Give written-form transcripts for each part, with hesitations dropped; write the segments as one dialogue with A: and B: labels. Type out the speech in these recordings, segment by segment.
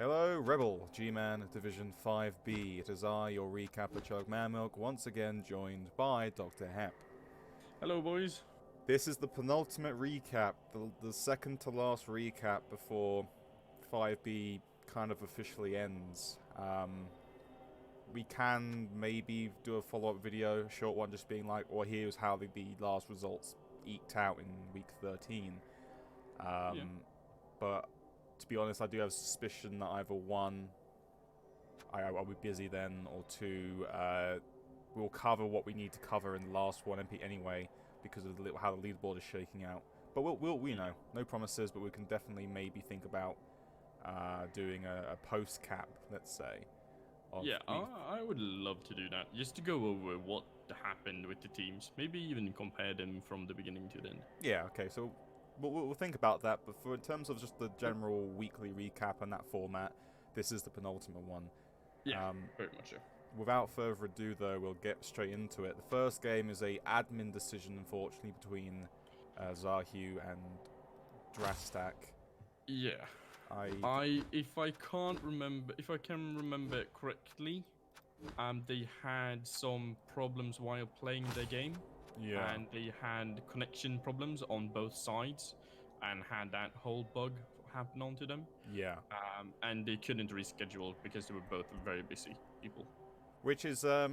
A: Hello, Rebel, GMAN Division 5B. It is I, your recapper Chug Manmilk, once again joined by Dr. Hep.
B: Hello, boys.
A: This is the penultimate recap, the second to last recap before 5B kind of officially ends. We can maybe do a follow-up video, a short one, just being like, well, here's how the last results eked out in week 13. But to be honest, I do have a suspicion that either one, I'll be busy then, or two, we'll cover what we need to cover in the last one anyway, because of how the leaderboard is shaking out. But we know, no promises, but we can definitely maybe think about doing a post-cap, let's say.
B: Yeah, I would love to do that, just to go over what happened with the teams, maybe even compare them from the beginning to the end.
A: Yeah, okay, so we'll think about that, but in terms of just the general weekly recap and that format, this is the penultimate one.
B: Yeah, very much so.
A: Without further ado, though, we'll get straight into it. The first game is a admin decision, unfortunately, between Zahu and Drastak.
B: Yeah. If I can remember it correctly, they had some problems while playing the game.
A: Yeah.
B: And they had connection problems on both sides, and had that whole bug happen onto them.
A: Yeah.
B: And they couldn't reschedule because they were both very busy people.
A: Which is a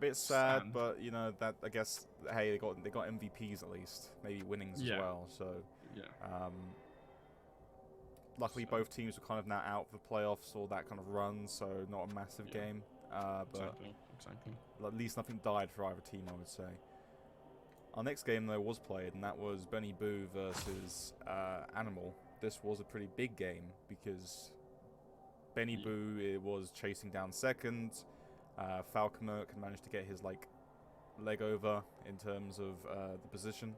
A: bit sad, but you know that I guess hey they got MVPs at least, maybe winnings as well. So
B: yeah.
A: Luckily both teams were kind of now out for the playoffs or that kind of run, so not a massive game. But
B: exactly.
A: At least nothing died for either team, I would say. Our next game though was played, and that was Benny Boo versus Animal. This was a pretty big game because Benny Boo was chasing down second. Falconer had managed to get his leg over in terms of the position.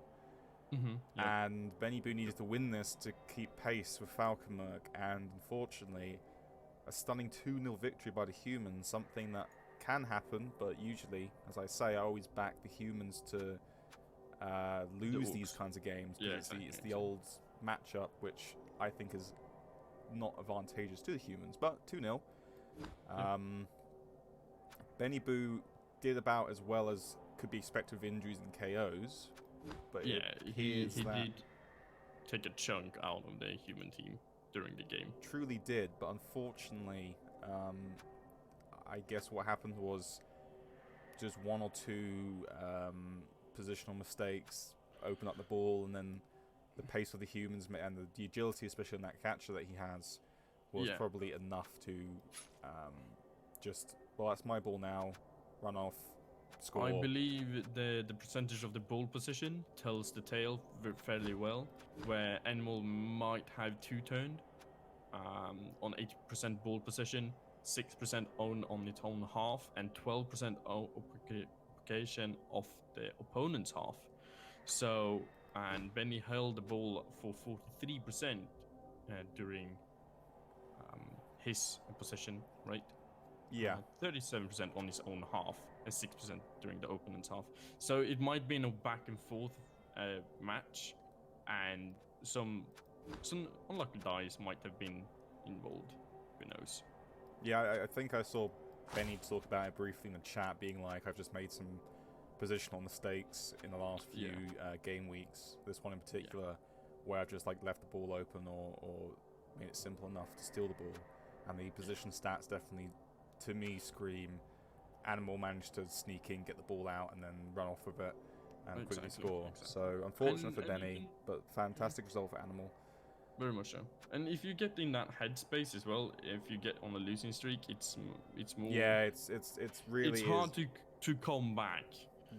A: And Benny Boo needed to win this to keep pace with Falconer, and unfortunately, a stunning 2-0 victory by the humans, something that can happen, but usually, as I say, I always back the humans to lose these kinds of games, because it's the old matchup, which I think is not advantageous to the humans, but 2-0. Benny Boo did about as well as could be expected with injuries and KOs, but
B: he did take a chunk out of the human team during the game.
A: Truly did, but unfortunately, I guess what happened was just one or two positional mistakes open up the ball, and then the pace of the humans and the agility, especially on that catcher that he has, was probably enough to just, well, that's my ball now, run off, score.
B: I believe the percentage of the ball position tells the tale fairly well, where Animal might have two-turned on 80% ball position, 6% on its own half, and 12% occupation of the opponent's half. So, and Benny held the ball for 43% during his possession, right?
A: Yeah.
B: 37% on his own half, and 6% during the opponent's half. So it might be in a back and forth match, and some unlucky dice might have been involved. Who knows?
A: Yeah, I think I saw Benny talk about it briefly in the chat, being like, I've just made some positional mistakes in the last few game weeks. This one in particular, where I've just left the ball open or made it simple enough to steal the ball. And the position stats definitely, to me, scream Animal managed to sneak in, get the ball out, and then run off with it and quickly score. So unfortunate for Benny, but fantastic result for Animal.
B: Very much so. And if you get in that headspace as well, if you get on a losing streak, it's more.
A: Yeah, it's really.
B: It's hard to come back.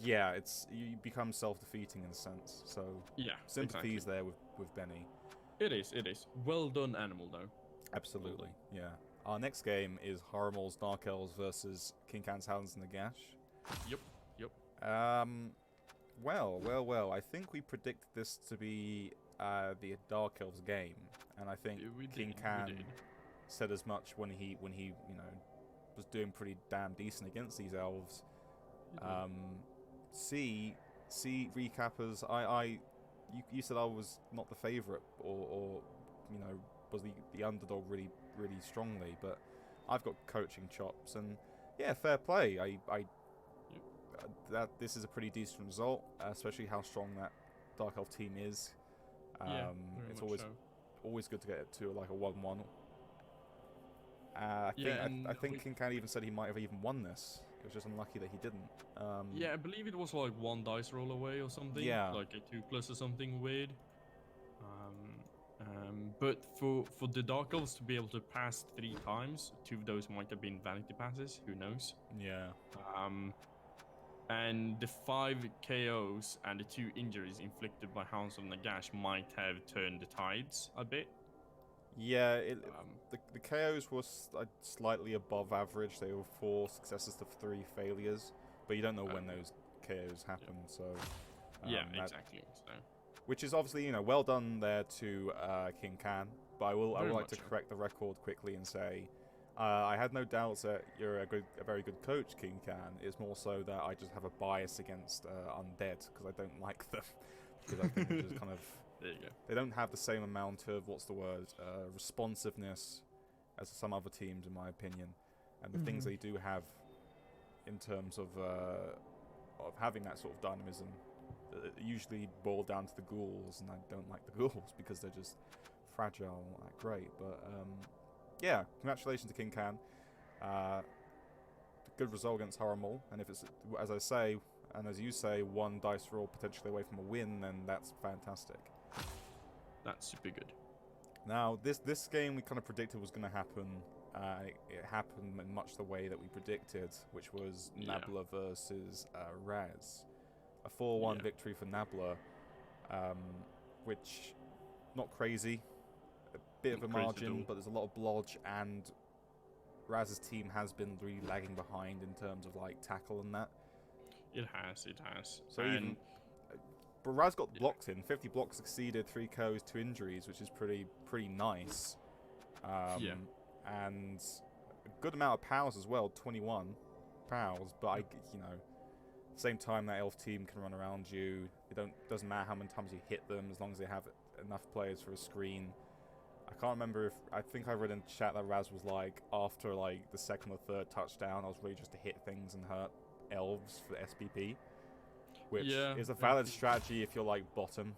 A: Yeah, you become self-defeating in a sense. So sympathies there with Benny.
B: It is. Well done, Animal, though.
A: Absolutely, yeah. Our next game is Horrimal's Dark Elves versus King Khan's Hounds and Nagash.
B: Yep.
A: Well. I think we predicted this to be the Dark Elves game, and I think King Khan said as much when he was doing pretty damn decent against these elves. See, recappers. You said I was not the favorite, or was the underdog really strongly. But I've got coaching chops, and yeah, fair play. That this is a pretty decent result, especially how strong that Dark Elf team is. It's always good to get to like a 1-1. I think King Can even said he might have even won this. It was just unlucky that he didn't.
B: Yeah, I believe it was like 1 dice roll away or something.
A: Yeah.
B: Like a 2+ or something weird. But for the Dark Elves to be able to pass 3 times, 2 of those might have been vanity passes. Who knows?
A: Yeah.
B: And the 5 KOs and the 2 injuries inflicted by Hounds of Nagash might have turned the tides a bit.
A: Yeah, the KOs were slightly above average. They were 4 successes to 3 failures, but you don't know when those KOs happen. So
B: yeah, exactly. So.
A: Which is obviously well done there to King Can, but I would like to correct the record quickly and say I had no doubts that you're a very good coach, King Can. It's more so that I just have a bias against undead because I don't like them because I think they're just kind of.
B: There you go.
A: They don't have the same amount of responsiveness as some other teams, in my opinion, and the things they do have in terms of having that sort of dynamism usually boil down to the ghouls, and I don't like the ghouls because they're just fragile, not that great. But yeah, congratulations to King Can. Good result against Horrimal, and if it's, as I say, and as you say, 1 dice roll potentially away from a win, then that's fantastic.
B: That's super good.
A: Now, this game we kind of predicted was going to happen. It happened in much the way that we predicted, which was Nabla versus Raz. A 4-1 victory for Nabla, which, not crazy. A bit of a margin, but there's a lot of blodge, and Raz's team has been really lagging behind in terms of like tackle and that.
B: It has.
A: So but Raz got blocks in. 50 blocks succeeded, 3 KOs, 2 injuries, which is pretty nice. And a good amount of powers as well, 21 powers. But same time that elf team can run around you. Doesn't matter how many times you hit them, as long as they have enough players for a screen. I can't remember I think I read in chat that Raz was like, after like the 2nd or 3rd touchdown, I was ready just to hit things and hurt elves for the SPP. Which is a valid strategy if you're like bottom,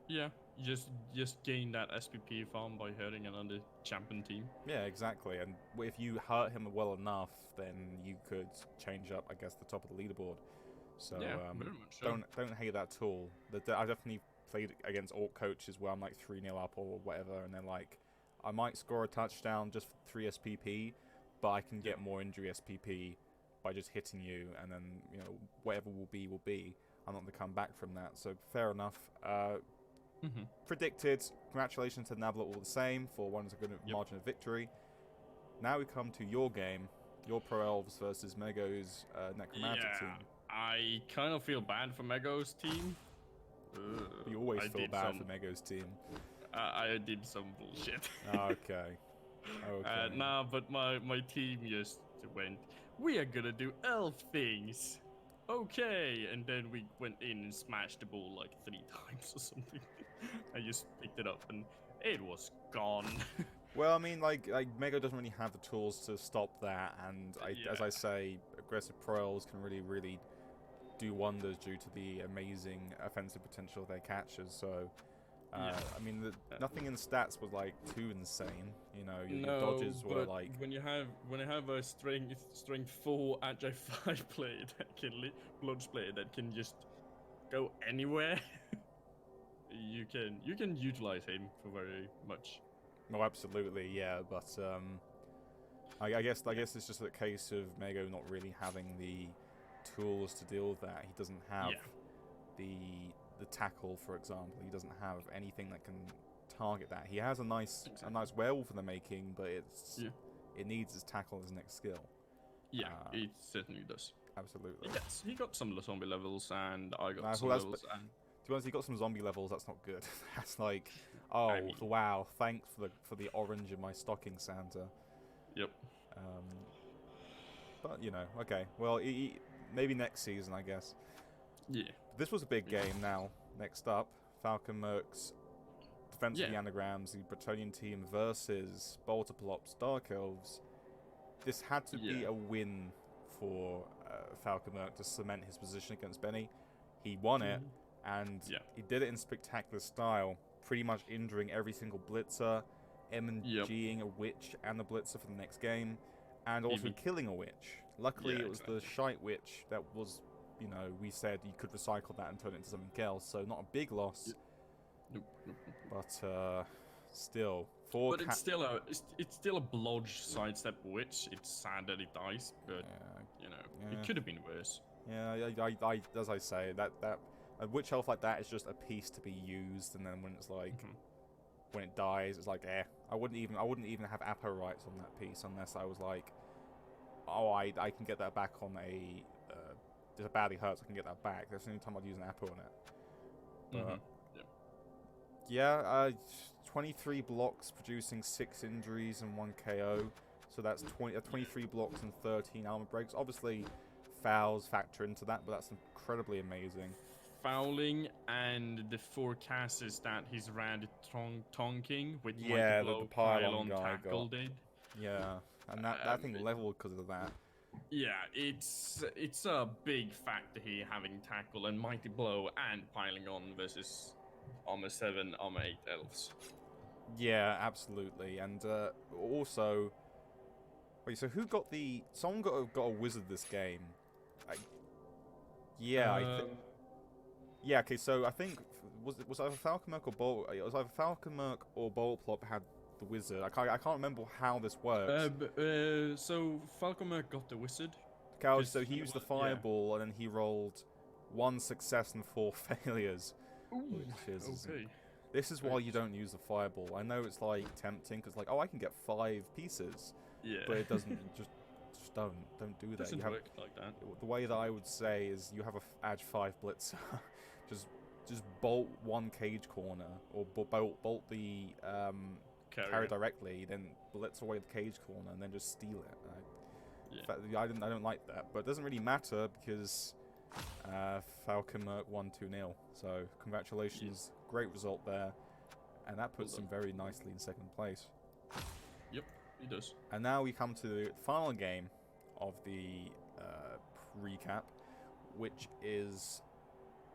B: Yeah, you just gain that SPP farm by hurting another champion team.
A: Yeah, exactly. And if you hurt him well enough, then you could change up, I guess, the top of the leaderboard. So
B: very much so.
A: Don't hate that at all. I definitely played against Orc coaches where I'm like 3-0 up or whatever, and they're like, I might score a touchdown just for 3 SPP, but I can get more injury SPP by just hitting you, and then whatever will be. I'm not going to come back from that. So fair enough. Predicted. Congratulations to Nabla all the same for one as a good margin of victory. Now we come to your game, your Pro Elves versus Mego's Necromantic team.
B: I kind of feel bad for Mego's team.
A: You always feel bad for Mego's team.
B: I did some bullshit.
A: Okay.
B: Nah, but my team just went, we are gonna do elf things. Okay, and then we went in and smashed the ball like 3 times or something. I just picked it up and it was gone.
A: Well, I mean, like Mego doesn't really have the tools to stop that, and as I say, aggressive Pro-Elves can really do wonders due to the amazing offensive potential of their catchers. So, I mean, nothing in the stats was like too insane. Your dodges were like.
B: When you have a strength 4 agile 5 player that can blodge player that can just go anywhere, you can utilize him for very much.
A: Oh, absolutely, yeah. But I guess it's just a case of Mego not really having the tools to deal with that. He doesn't have the tackle, for example. He doesn't have anything that can target that. He has a nice werewolf in the making, but it needs his tackle as next skill.
B: Yeah, it certainly does.
A: Absolutely.
B: Yes, he got some zombie levels, and I got some levels.
A: To be honest, he got some zombie levels. That's not good. That's like, wow, thanks for the orange in my stocking, Santa.
B: Yep.
A: But okay. Well, maybe next season, I guess.
B: Yeah.
A: This was a big game. Now, next up, Falcon Mercs Defense of
B: Yeah.
A: the Anagrams, the Bretonnian team versus Boltoplops, Dark Elves. This had to be
B: Yeah.
A: a win for Falcomer to cement his position against Benny. He won it, and
B: Yeah.
A: he did it in spectacular style, pretty much injuring every single blitzer, MGing a witch and a blitzer for the next game, and also killing a witch. Luckily,
B: Yeah,
A: it was the shite witch that was, you know, we said you could recycle that and turn it into something else, so not a big loss.
B: Nope.
A: But still,
B: But it's still a blodge sidestep witch. It's sad that it dies, but you know, it could have been worse.
A: Yeah, I as I say, that a witch elf like that is just a piece to be used, and then when it's like when it dies, it's like I wouldn't even have Apo rights on that piece unless I was like, oh, I can get that back on a if it badly hurts, I can get that back. That's the only time I'd use an Apo on it. But yeah, 23 blocks producing 6 injuries and 1 KO. So that's 23 blocks and 13 armor breaks. Obviously, fouls factor into that, but that's incredibly amazing.
B: Fouling, and the forecast is that his rad tonking with
A: the pylon guy
B: tackle did.
A: Yeah, and that thing leveled because of that.
B: Yeah, it's a big factor here having tackle and mighty blow and piling on versus armor 7, armor 8 elves.
A: Yeah, absolutely, and also, wait. So who got the? Someone got a wizard this game. Yeah. Okay. So I think was either Falconmerc or Bolt. It was either Falconmerc or Boltplop had the wizard. I can't remember how this works.
B: So Falconmerc got the wizard.
A: Okay, so he used the fireball and then he rolled 1 success and 4 failures.
B: Ooh,
A: which is
B: okay.
A: This is why you don't use the fireball. I know it's like tempting because like, oh, I can get 5 pieces.
B: Yeah.
A: But it doesn't. just don't do that.
B: Doesn't work like that.
A: The way that I would say is you have a Edge 5 blitzer. just bolt 1 cage corner or bolt the carry directly, then blitz away the cage corner and then just steal it. In fact, I don't like that, but it doesn't really matter because Falconmerc won 2-0. So congratulations, great result there, and that puts him very nicely in 2nd place.
B: Yep, he does.
A: And now we come to the final game of the recap, which is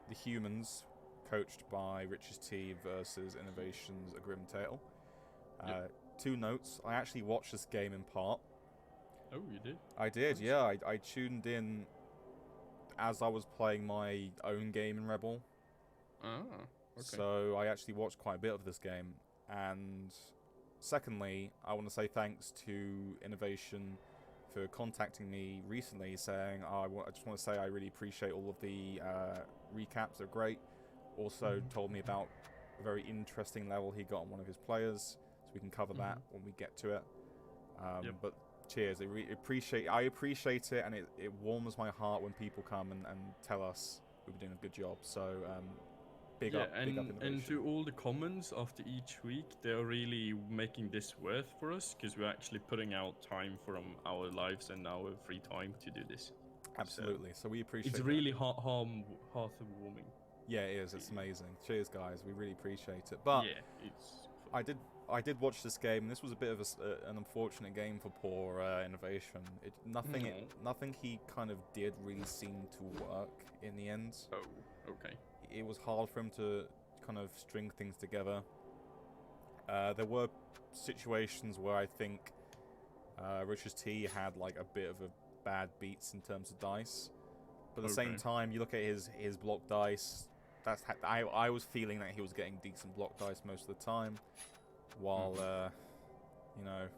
A: the Humans, coached by Rich's T versus Innovation's A Grim Tale. 2 notes. I actually watched this game in part.
B: Oh, you did?
A: I did, yeah. I tuned in as I was playing my own game in REBBL.
B: Ah, okay.
A: So I actually watched quite a bit of this game. And secondly, I want to say thanks to Innovation for contacting me recently saying, I just want to say I really appreciate all of the recaps. They're great. Also told me about a very interesting level he got on one of his players. So we can cover that when we get to it. But cheers, I appreciate it, and it warms my heart when people come and tell us we've been doing a good job. So big up Innovation.
B: And to all the comments after each week, they're really making this worth for us because we're actually putting out time from our lives and our free time to do this.
A: Absolutely. So we appreciate it.
B: It's really heartwarming.
A: Yeah, it is. It's amazing. Cheers, guys. We really appreciate it. But
B: yeah, it's.
A: I did watch this game, and this was a bit of an unfortunate game for poor Innovation. Nothing he kind of did really seemed to work in the end.
B: Oh, okay.
A: It was hard for him to kind of string things together. There were situations where I think Rich's T had like a bit of a bad beats in terms of dice, but at the same time, you look at his block dice. I was feeling that he was getting decent block dice most of the time, while you know,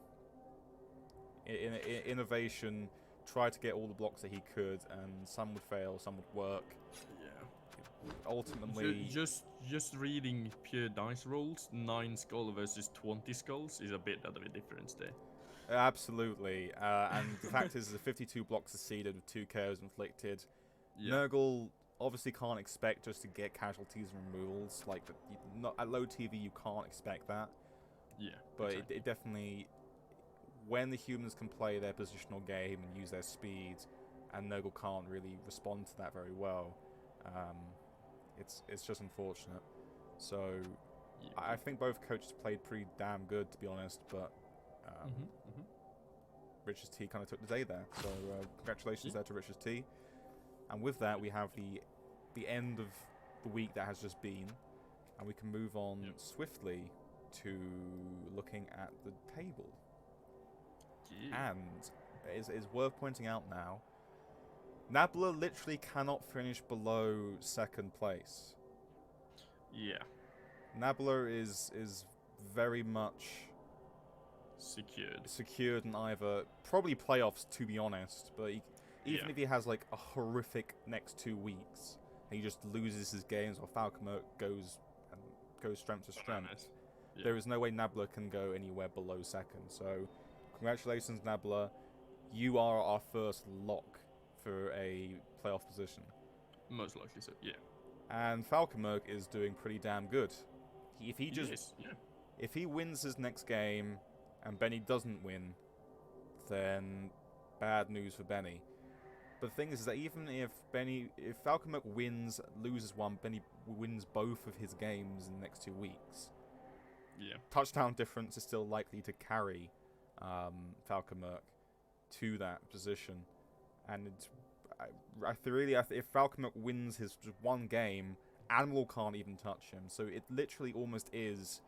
A: Innovation tried to get all the blocks that he could, and some would fail, some would work.
B: Yeah.
A: Ultimately,
B: just reading pure dice rolls, 9 skull versus 20 skulls is a bit of a difference there.
A: Absolutely, and the fact is, the 52 blocks succeeded with 2 KOs inflicted. Yeah. Nurgle obviously can't expect just to get casualties and removals. Like, not at low TV, you can't expect that.
B: Yeah,
A: but exactly. it definitely, when the Humans can play their positional game and use their speed, and Nurgle can't really respond to that very well, it's just unfortunate. So
B: Yeah.
A: I think both coaches played pretty damn good, to be honest, but Richards T kind of took the day there. So congratulations there to Richards T. And with that, we have the end of the week that has just been, and we can move on swiftly to looking at the table.
B: Yeah.
A: And it is worth pointing out now, Nabla literally cannot finish below second place.
B: Yeah.
A: Nabla is very much secured in either probably playoffs, to be honest, but even if he has like a horrific next 2 weeks and he just loses his games or Falcomer goes strength to strength, there is no way Nabla can go anywhere below second. So congratulations, Nabla, you are our first lock for a playoff position.
B: Most likely so, yeah.
A: And Falcomer is doing pretty damn good. If he wins his next game and Benny doesn't win, then bad news for Benny. But the thing is that even if Falcomer wins, loses one, Benny wins both of his games in the next 2 weeks.
B: Yeah.
A: Touchdown difference is still likely to carry Falcomer to that position. And if Falcomer wins his just one game, Animal can't even touch him. So it literally almost is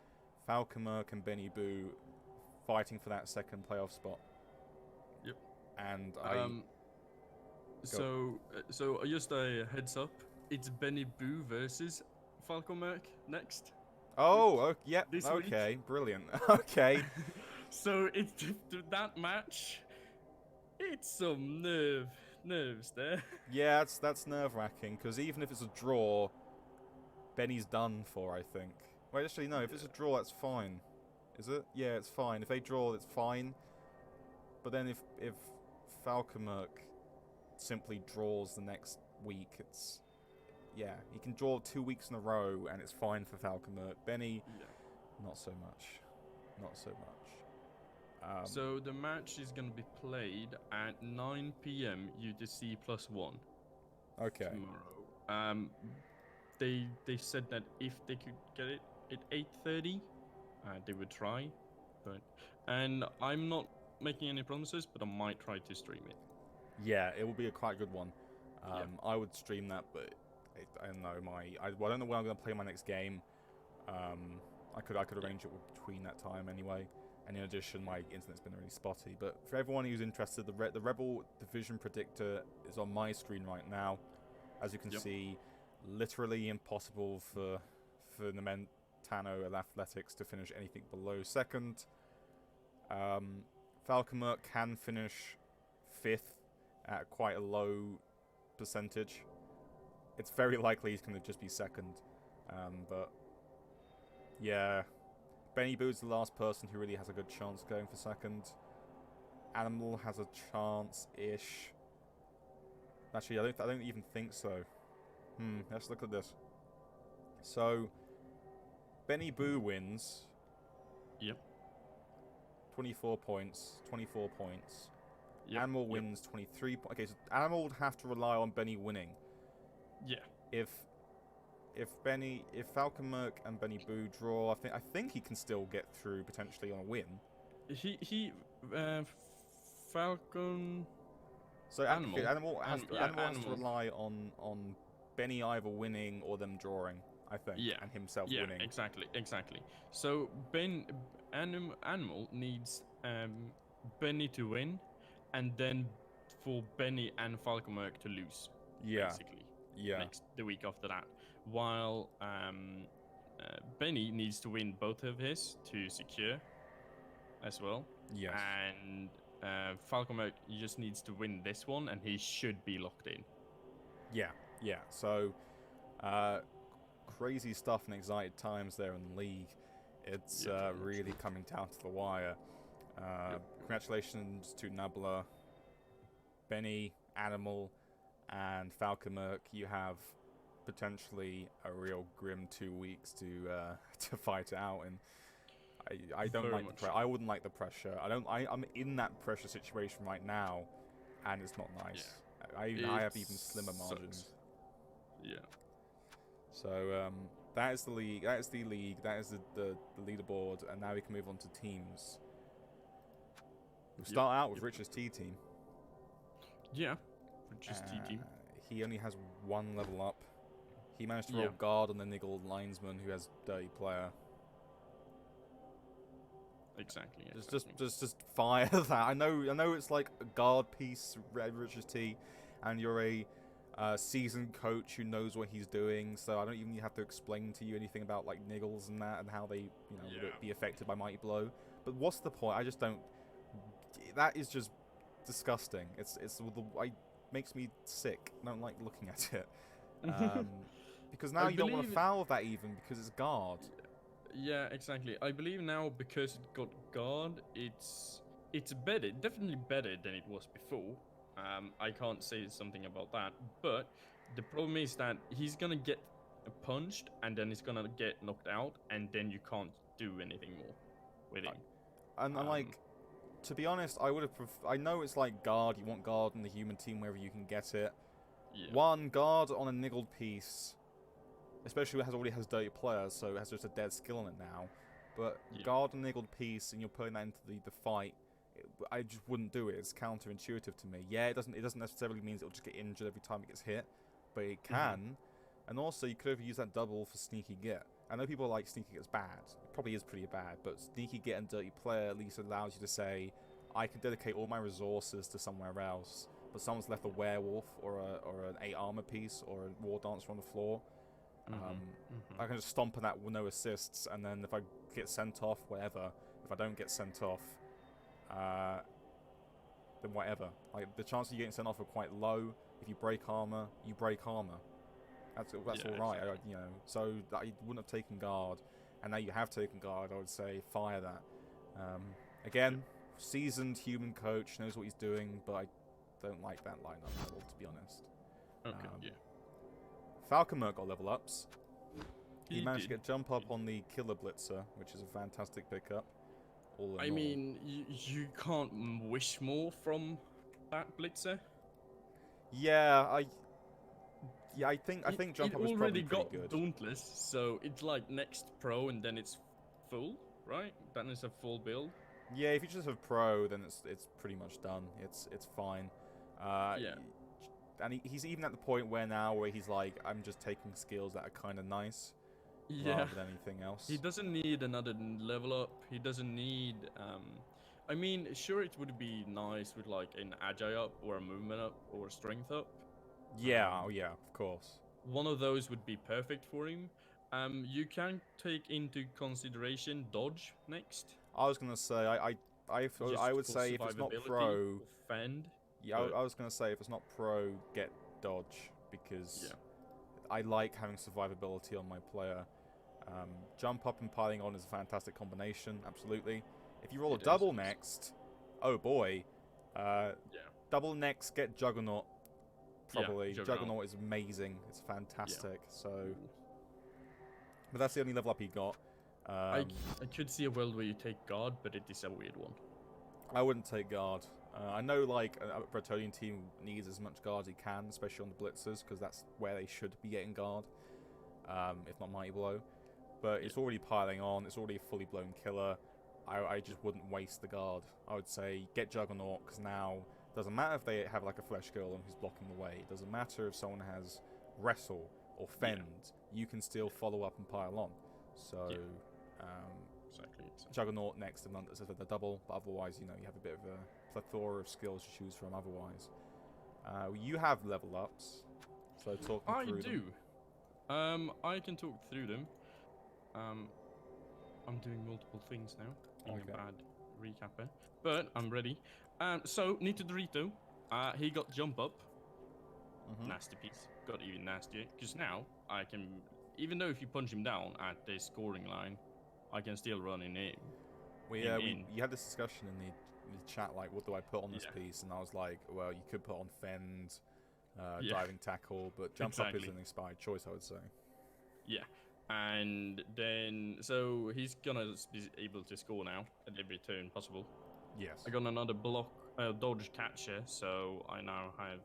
A: Falcomer and Benny Boo fighting for that second playoff spot.
B: Yep.
A: And
B: So just a heads up, it's Benny Boo versus Falcomer next.
A: Oh, yeah.
B: This
A: okay,
B: week.
A: Brilliant. Okay.
B: So it's that match. It's some nerves there.
A: Yeah, that's nerve-wracking, because even if it's a draw, Benny's done for, I think. Wait, actually, no, if it's a draw, that's fine. Is it? Yeah, it's fine. If they draw, it's fine. But then if Falcomer simply draws the next week, it's... Yeah, he can draw 2 weeks in a row, and it's fine for Falcomer. Benny, not so much. Not so much.
B: So the match is going to be played at 9 p.m. UTC +1.
A: Okay.
B: Tomorrow. They said that if they could get it at 8:30, they would try. And I'm not making any promises, but I might try to stream it.
A: Yeah, it will be a quite good one. I would stream that, but I don't know. I don't know when I'm going to play my next game. I could arrange it between that time anyway. And in addition, my internet's been really spotty. But for everyone who's interested, the REBBL Division Predictor is on my screen right now. As you can see, literally impossible for Namentano Athletics to finish anything below second. Falcomer can finish 5th at quite a low percentage. It's very likely he's going to just be second. But yeah, Benny Boo's the last person who really has a good chance going for second. Animal has a chance-ish. Actually, I don't even think so. Let's look at this. So, Benny Boo wins.
B: Yep.
A: 24 points. 24 points.
B: Yep.
A: Animal wins 23 points. Okay, so Animal would have to rely on Benny winning.
B: Yeah.
A: If Falcomer and Benny Boo draw, I think he can still get through potentially on a win.
B: Falcon.
A: So Animal has to rely on Benny either winning or them drawing, I think, and himself winning.
B: Yeah, exactly. So Animal needs Benny to win, and then for Benny and Falcomer to lose.
A: Yeah.
B: Basically.
A: Yeah.
B: The week after that, while Benny needs to win both of his to secure as well.
A: Yes.
B: And Falcomer just needs to win this one, and he should be locked in.
A: Yeah. So, crazy stuff and excited times there in the league. It's really coming down to the wire. Congratulations to Nabla, Benny, Animal, and Falcomer. You have potentially a real grim 2 weeks to fight it out, and I don't
B: Very
A: like the I wouldn't like the pressure. I'm in that pressure situation right now, and it's not nice. I have even slimmer margins.
B: Yeah.
A: So That is the league. That is the league. That is the leaderboard. And now we can move on to teams. We'll start out with Rich's T team.
B: Yeah, Rich's T team.
A: He only has 1 level up. He managed to roll guard on the niggle linesman who has dirty player.
B: Exactly.
A: Just fire that. I know it's like a guard piece, Rich's T, and you're a seasoned coach who knows what he's doing. So I don't even have to explain to you anything about like niggles and that and how they would be affected by mighty blow. But what's the point? I just don't. That is just disgusting. It makes me sick. I don't like looking at it. Because now you don't want to foul that even because it's guard.
B: Yeah, exactly. I believe now because it got guard, it's better, definitely better than it was before. I can't say something about that, but the problem is that he's gonna get punched and then he's gonna get knocked out, and then you can't do anything more with him.
A: And like, to be honest, I would have. I know it's like guard. You want guard in the human team wherever you can get it.
B: Yeah.
A: One guard on a niggled piece, especially when it already has dirty players, so it has just a dead skill on it now. But guard on a niggled piece, and you're putting that into the fight. I just wouldn't do it. It's counterintuitive to me. Yeah, it doesn't necessarily mean it'll just get injured every time it gets hit, but it can. And also, you could have used that double for sneaky get. I know people like sneaky get's bad. It probably is pretty bad, but sneaky get and dirty player at least allows you to say, I can dedicate all my resources to somewhere else. But someone's left a werewolf or an 8 armor piece or a war dancer on the floor. I can just stomp on that with no assists, and then if I get sent off, whatever. If I don't get sent off, then whatever. Like the chances of you getting sent off are quite low. If you break armor, you break armor. That's all right.
B: Exactly.
A: So I wouldn't have taken guard, and now you have taken guard. I would say fire that. Again, seasoned human coach knows what he's doing, but I don't like that lineup level, to be honest.
B: Okay.
A: Falcon Merc got level ups. He managed
B: did.
A: to get jump up on the Killer Blitzer, which is a fantastic pickup.
B: I mean, you can't wish more from that Blitzer.
A: I think jump up was probably
B: already
A: pretty
B: got
A: good.
B: Dauntless, so it's like next pro and then it's full, right? Then it's a full build.
A: Yeah, if you just have pro, then it's pretty much done. It's fine. And he's even at the point where he's like, I'm just taking skills that are kind of nice, rather than anything else.
B: He doesn't need another level up. He doesn't need. I mean, sure, it would be nice with like an agile up or a movement up or a strength up.
A: Yeah, of course.
B: One of those would be perfect for him. You can take into consideration dodge next.
A: I was gonna say I would say if it's not pro,
B: fend.
A: Yeah, I was gonna say if it's not pro, get dodge because I like having survivability on my player. Jump up and piling on is a fantastic combination, absolutely. If you roll a double next, oh boy, double next, get Juggernaut. Probably Juggernaut is amazing. It's fantastic. So, but that's the only level up he got.
B: I could see a world where you take guard, but it is a weird one.
A: I wouldn't take guard. I know like a Bretonian team needs as much guard as he can, especially on the blitzers, because that's where they should be getting guard, if not mighty blow. But it's already piling on. It's already a fully blown killer. I just wouldn't waste the guard. I would say get Juggernaut, because now doesn't matter if they have like a flesh girl who's blocking the way. It doesn't matter if someone has wrestle or fend. You can still follow up and pile on. So
B: Exactly.
A: Juggernaut next as the double, but otherwise you have a bit of a plethora of skills to choose from. Otherwise, you have level ups. So talk me through them.
B: I do. I can talk through them. I'm doing multiple things now. Being a bad recapper, but I'm ready. So Nito Dorito, he got jump up. Nasty piece. Got even nastier because now I can, even though if you punch him down at the scoring line, I can still run in.
A: You had this discussion in the chat, like, what do I put on this piece? And I was like, well, you could put on fend, diving tackle, but jump up is an inspired choice, I would say.
B: Yeah, and then so he's gonna be able to score now at every turn possible.
A: Yes.
B: I got another dodge catcher, so I now have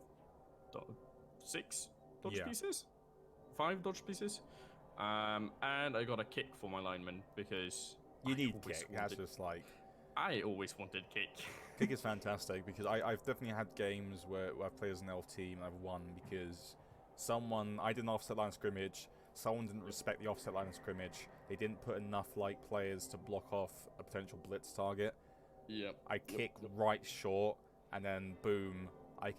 B: 6 dodge pieces, 5 dodge pieces. And I got a kick for my lineman because
A: You
B: I
A: need
B: always
A: kick. That's
B: wanted-
A: just like
B: I always wanted kick.
A: kick is fantastic because I've definitely had games where I've played as an elf team and I've won because I did an offset line of scrimmage. Someone didn't respect the offset line of scrimmage. They didn't put enough like players to block off a potential blitz target.
B: Yep.
A: I kick right short, and then boom, I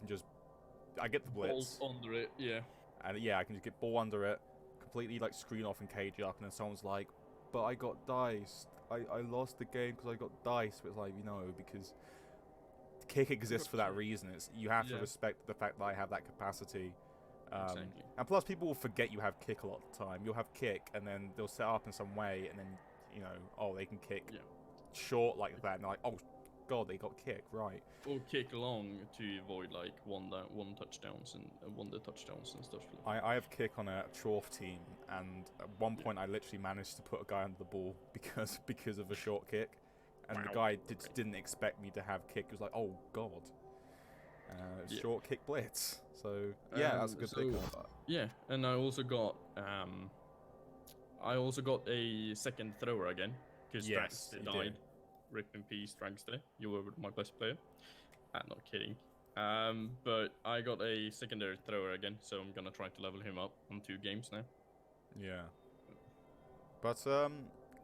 A: get the blitz.
B: Balls under it, yeah.
A: And yeah, I can just get ball under it, completely like screen off and cage it up, and then someone's like, but I got diced. I lost the game because I got diced. But it's like, because kick exists for that reason. You have to respect the fact that I have that capacity.
B: Exactly.
A: And plus, people will forget you have kick a lot of the time. You'll have kick, and then they'll set up in some way, and then, they can kick short like that, and they're like, oh, God, they got kick, right.
B: Or kick long to avoid, like, one touchdowns and wonder touchdowns and stuff like that.
A: I have kick on a trough team, and at one point I literally managed to put a guy under the ball because of a short kick, and the guy didn't expect me to have kick. He was like, oh, God. Short kick blitz. So yeah, that's a good pickup.
B: Yeah, and I also got a second thrower again because Dragster died. Rip in peace, Dragster. You were my best player. Not kidding. But I got a secondary thrower again, so I'm gonna try to level him up on 2 games now.
A: Yeah. But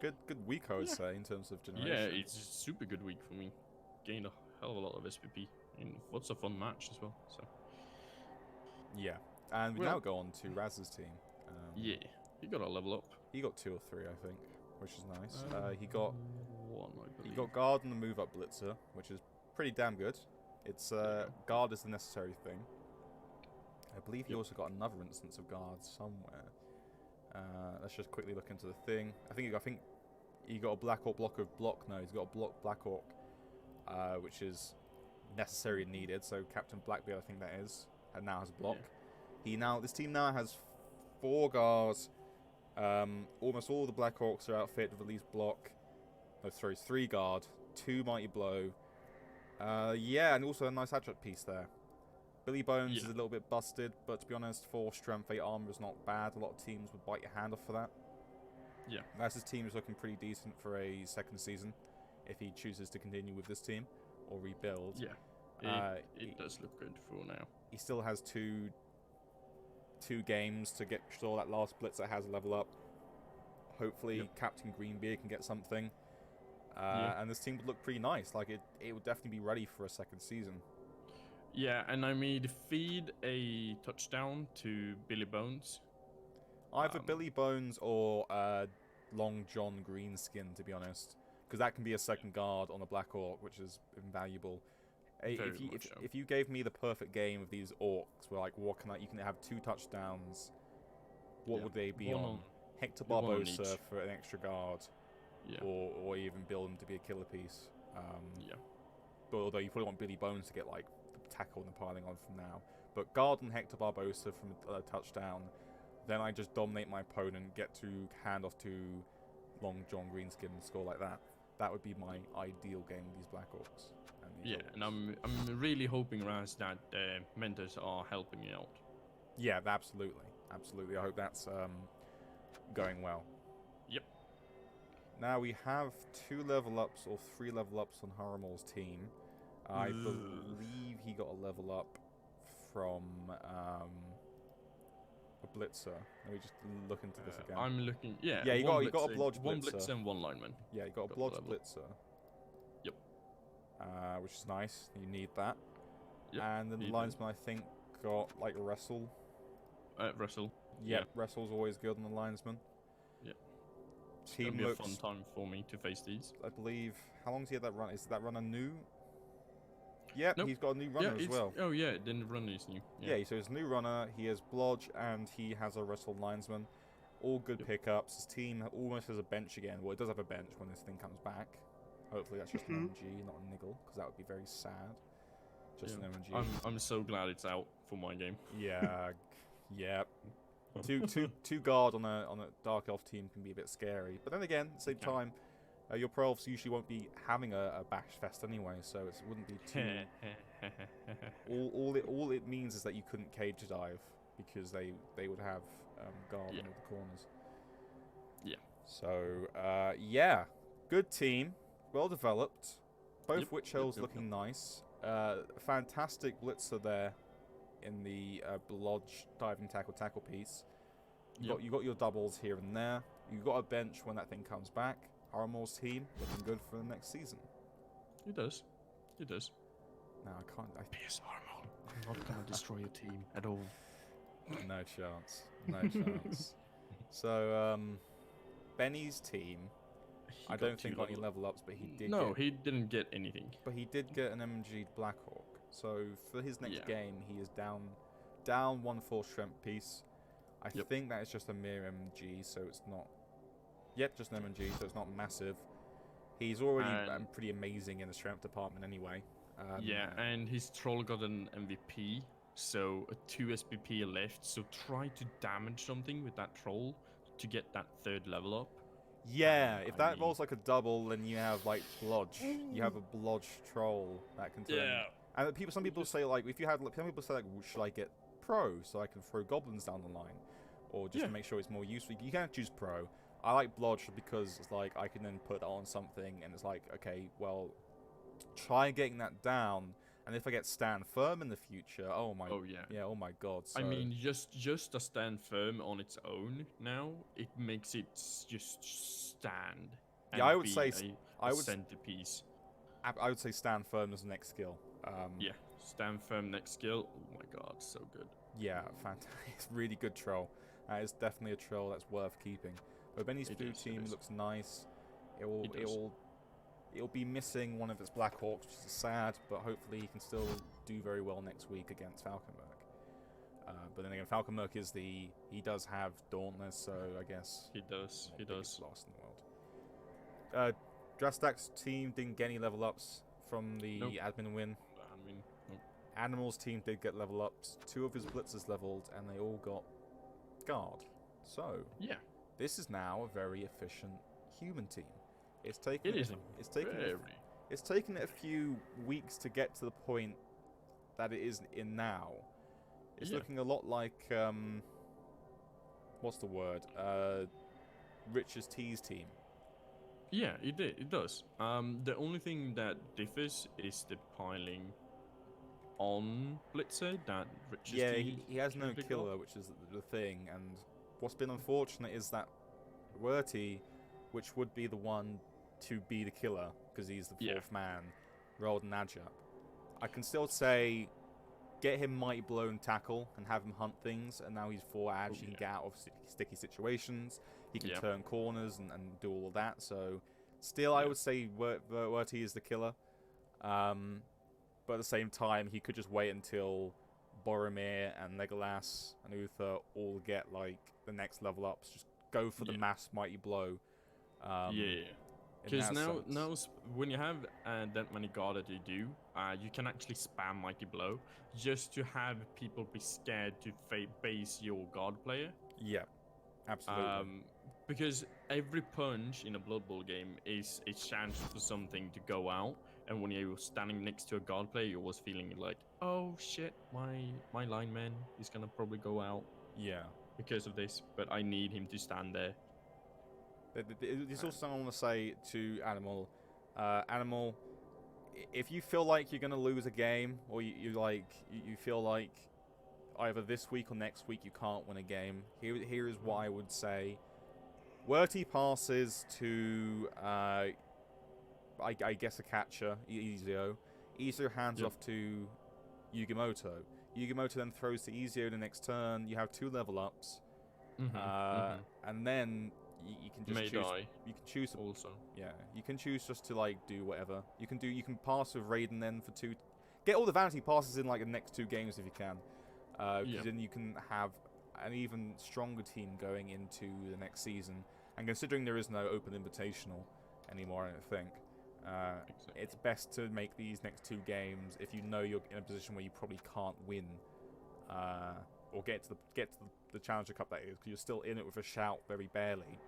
A: good week I would say in terms of generation.
B: Yeah, it's a super good week for me. Gained a hell of a lot of SPP. And what's a fun match as well. So.
A: Yeah, and we now go on to Raz's team.
B: Yeah, he got a level up.
A: He got 2 or 3, I think, which is nice. He got
B: 1, I believe.
A: He got guard and the move up blitzer, which is pretty damn good. It's guard is the necessary thing. I believe he also got another instance of guard somewhere. Let's just quickly look into the thing. I think he got a Black Hawk block of block. No, he's got a block Black Hawk, which is necessary and needed. So Captain Blackbeard, I think that is, and now has a block. This team now has 4 guards. Almost all the Black Hawks are outfitted with at least block. No, sorry, 3 guard, 2 mighty blow. And also a nice adjunct piece there. Billy Bones is a little bit busted, but to be honest, 4 strength 8 armor is not bad. A lot of teams would bite your hand off for that.
B: Yeah.
A: Raz's team is looking pretty decent for a second season, if he chooses to continue with this team or rebuild.
B: Yeah. It does look good for now.
A: He still has two games to get sure that last blitzer has a level up. Hopefully, Captain Greenbeard can get something. And this team would look pretty nice. Like it would definitely be ready for a second season.
B: Yeah, and I made feed a touchdown to Billy Bones.
A: Either Billy Bones or Long John Greenskin, to be honest, because that can be a second guard on a Black Orc, which is invaluable. If you gave me the perfect game of these orcs, where like you can have 2 touchdowns, what would they be on? Hector Barbosa for an extra guard, or even build him to be a killer piece. But although you probably want Billy Bones to get like the tackle and the piling on from now, but guard and Hector Barbosa from a touchdown, then I just dominate my opponent, get to hand off to Long John Greenskin and score like that. That would be my ideal game with these Black Orcs.
B: And I'm really hoping, Raz, that mentors are helping you out.
A: Yeah, absolutely. I hope that's going well.
B: Yep.
A: Now we have 2 level ups or 3 level ups on Haramul's team. I believe he got a level up from a blitzer. Let me just look into this again.
B: I'm looking. Yeah.
A: Yeah, he got a blodge blitzer.
B: 1 blitzer and 1 lineman.
A: Yeah, he got a blodge blitzer.
B: Yep.
A: Which is nice. You need that.
B: Yep.
A: And then the linesman, I think, got like wrestle.
B: Wrestle.
A: Yeah, wrestle's always good on the linesman.
B: Yeah.
A: Team
B: It'll be
A: looks,
B: a fun time for me to face these.
A: I believe. How long's he had that run? Is that runner new? Yep, he's got a new runner as well.
B: Oh yeah, then the runner is new.
A: Yeah, so his new runner, he has blodge and he has a wrestle linesman. All good pickups. His team almost has a bench again. Well, it does have a bench when this thing comes back. Hopefully that's just an MG, not a niggle, because that would be very sad. Just an MG.
B: I'm so glad it's out for my game.
A: Yeah, yeah. Two guard on a Dark Elf team can be a bit scary, but then again, at the same time, your pro elves usually won't be having a bash fest anyway, so it wouldn't be too. all it means is that you couldn't cage dive because they would have guard in all the corners. So, yeah, good team, well developed. Both
B: Yep,
A: Witch
B: yep,
A: Elves
B: yep,
A: looking nice. Fantastic blitzer there in the blodge diving tackle piece.
B: Yep.
A: You got your doubles here and there. You got a bench when that thing comes back. Armor's team looking good for the next season.
B: It does. It does.
A: No, I can't.
B: Pierce Armor. I'm not gonna destroy your team at all.
A: No chance. No chance. So, Benny's team. I don't think got any level ups, but he did.
B: No, he didn't get anything.
A: But he did get an MMG'd Blackhawk. So for his next game, he is down 1/4 strength piece. I think that is just a mere MG, so it's not yet just an MG, so it's not massive. He's already pretty amazing in the strength department anyway.
B: Yeah, and his troll got an MVP, so a 2 SPP left. So try to damage something with that troll to get that 3rd level up.
A: Yeah, if that rolls like a double, then you have like blodge. You have a blodge troll that can turn.
B: Yeah.
A: And some people say like, if you had, some people say like, well, should I get pro so I can throw goblins down the line, or just to make sure it's more useful? You can't choose pro. I like blodge because it's like I can then put that on something, and it's like, okay, well, try getting that down. And if I get stand firm in the future, oh my god. So,
B: I mean, just a stand firm on its own now, it makes it just stand. And
A: yeah, I would
B: be
A: say
B: a centerpiece.
A: I would say stand firm as the next skill.
B: Yeah, stand firm next skill. Oh my god, so good.
A: Yeah, fantastic. It's really good troll. It's definitely a troll that's worth keeping. But Benny's blue team looks nice. It'll be missing one of its Blackhawks, which is sad, but hopefully he can still do very well next week against Falconmerk. But then again, Falconmerk he does have Dauntless, so I guess
B: he does.
A: Lost in the world. Drastak's team didn't get any level ups from the admin win. Animal's team did get level ups. 2 of his blitzers leveled, and they all got guard. So this is now a very efficient human team. It's taken it a few weeks to get to the point that it is in now. It's looking a lot like what's the word? Rich's T's team.
B: Yeah, it does. The only thing that differs is the piling on blitzer that Rich's T
A: he has no killer, which is the thing. And what's been unfortunate is that Werty, which would be the one to be the killer because he's the 4th man, rolled an Adjup. I can still say get him Mighty Blow and Tackle and have him hunt things, and now he's 4 Adge. He can get out of sticky situations. He can turn corners and do all of that. So still, I would say Werty is the killer. But at the same time, he could just wait until Boromir and Legolas and Uther all get like the next level ups. Just go for the mass Mighty Blow.
B: Because now when you have that many guard that you do, you can actually spam Mighty Blow just to have people be scared to base your guard player.
A: Yeah, absolutely.
B: Because every punch in a Blood Bowl game is a chance for something to go out, and when you're standing next to a guard player, you're always feeling like, oh shit, my lineman is gonna probably go out.
A: Yeah.
B: Because of this, but I need him to stand there.
A: There's also something I want to say to Animal. Animal, if you feel like you're gonna lose a game, or you feel like either this week or next week you can't win a game, here is what I would say. Werty passes to, I guess, a catcher, Ezio. Ezio hands off to Yugimoto. Yugimoto then throws to Ezio the next turn. You have 2 level ups. And then you can just choose. You can choose
B: also.
A: Yeah, you can choose just to like do whatever. You can pass with Raiden then for 2. Get all the vanity passes in like the next 2 games if you can. Then you can have an even stronger team going into the next season. And considering there is no open invitational anymore, I don't think it's best to make these next 2 games if you know you're in a position where you probably can't win, or get to the Challenger Cup, that is, because you're still in it with a shout very barely.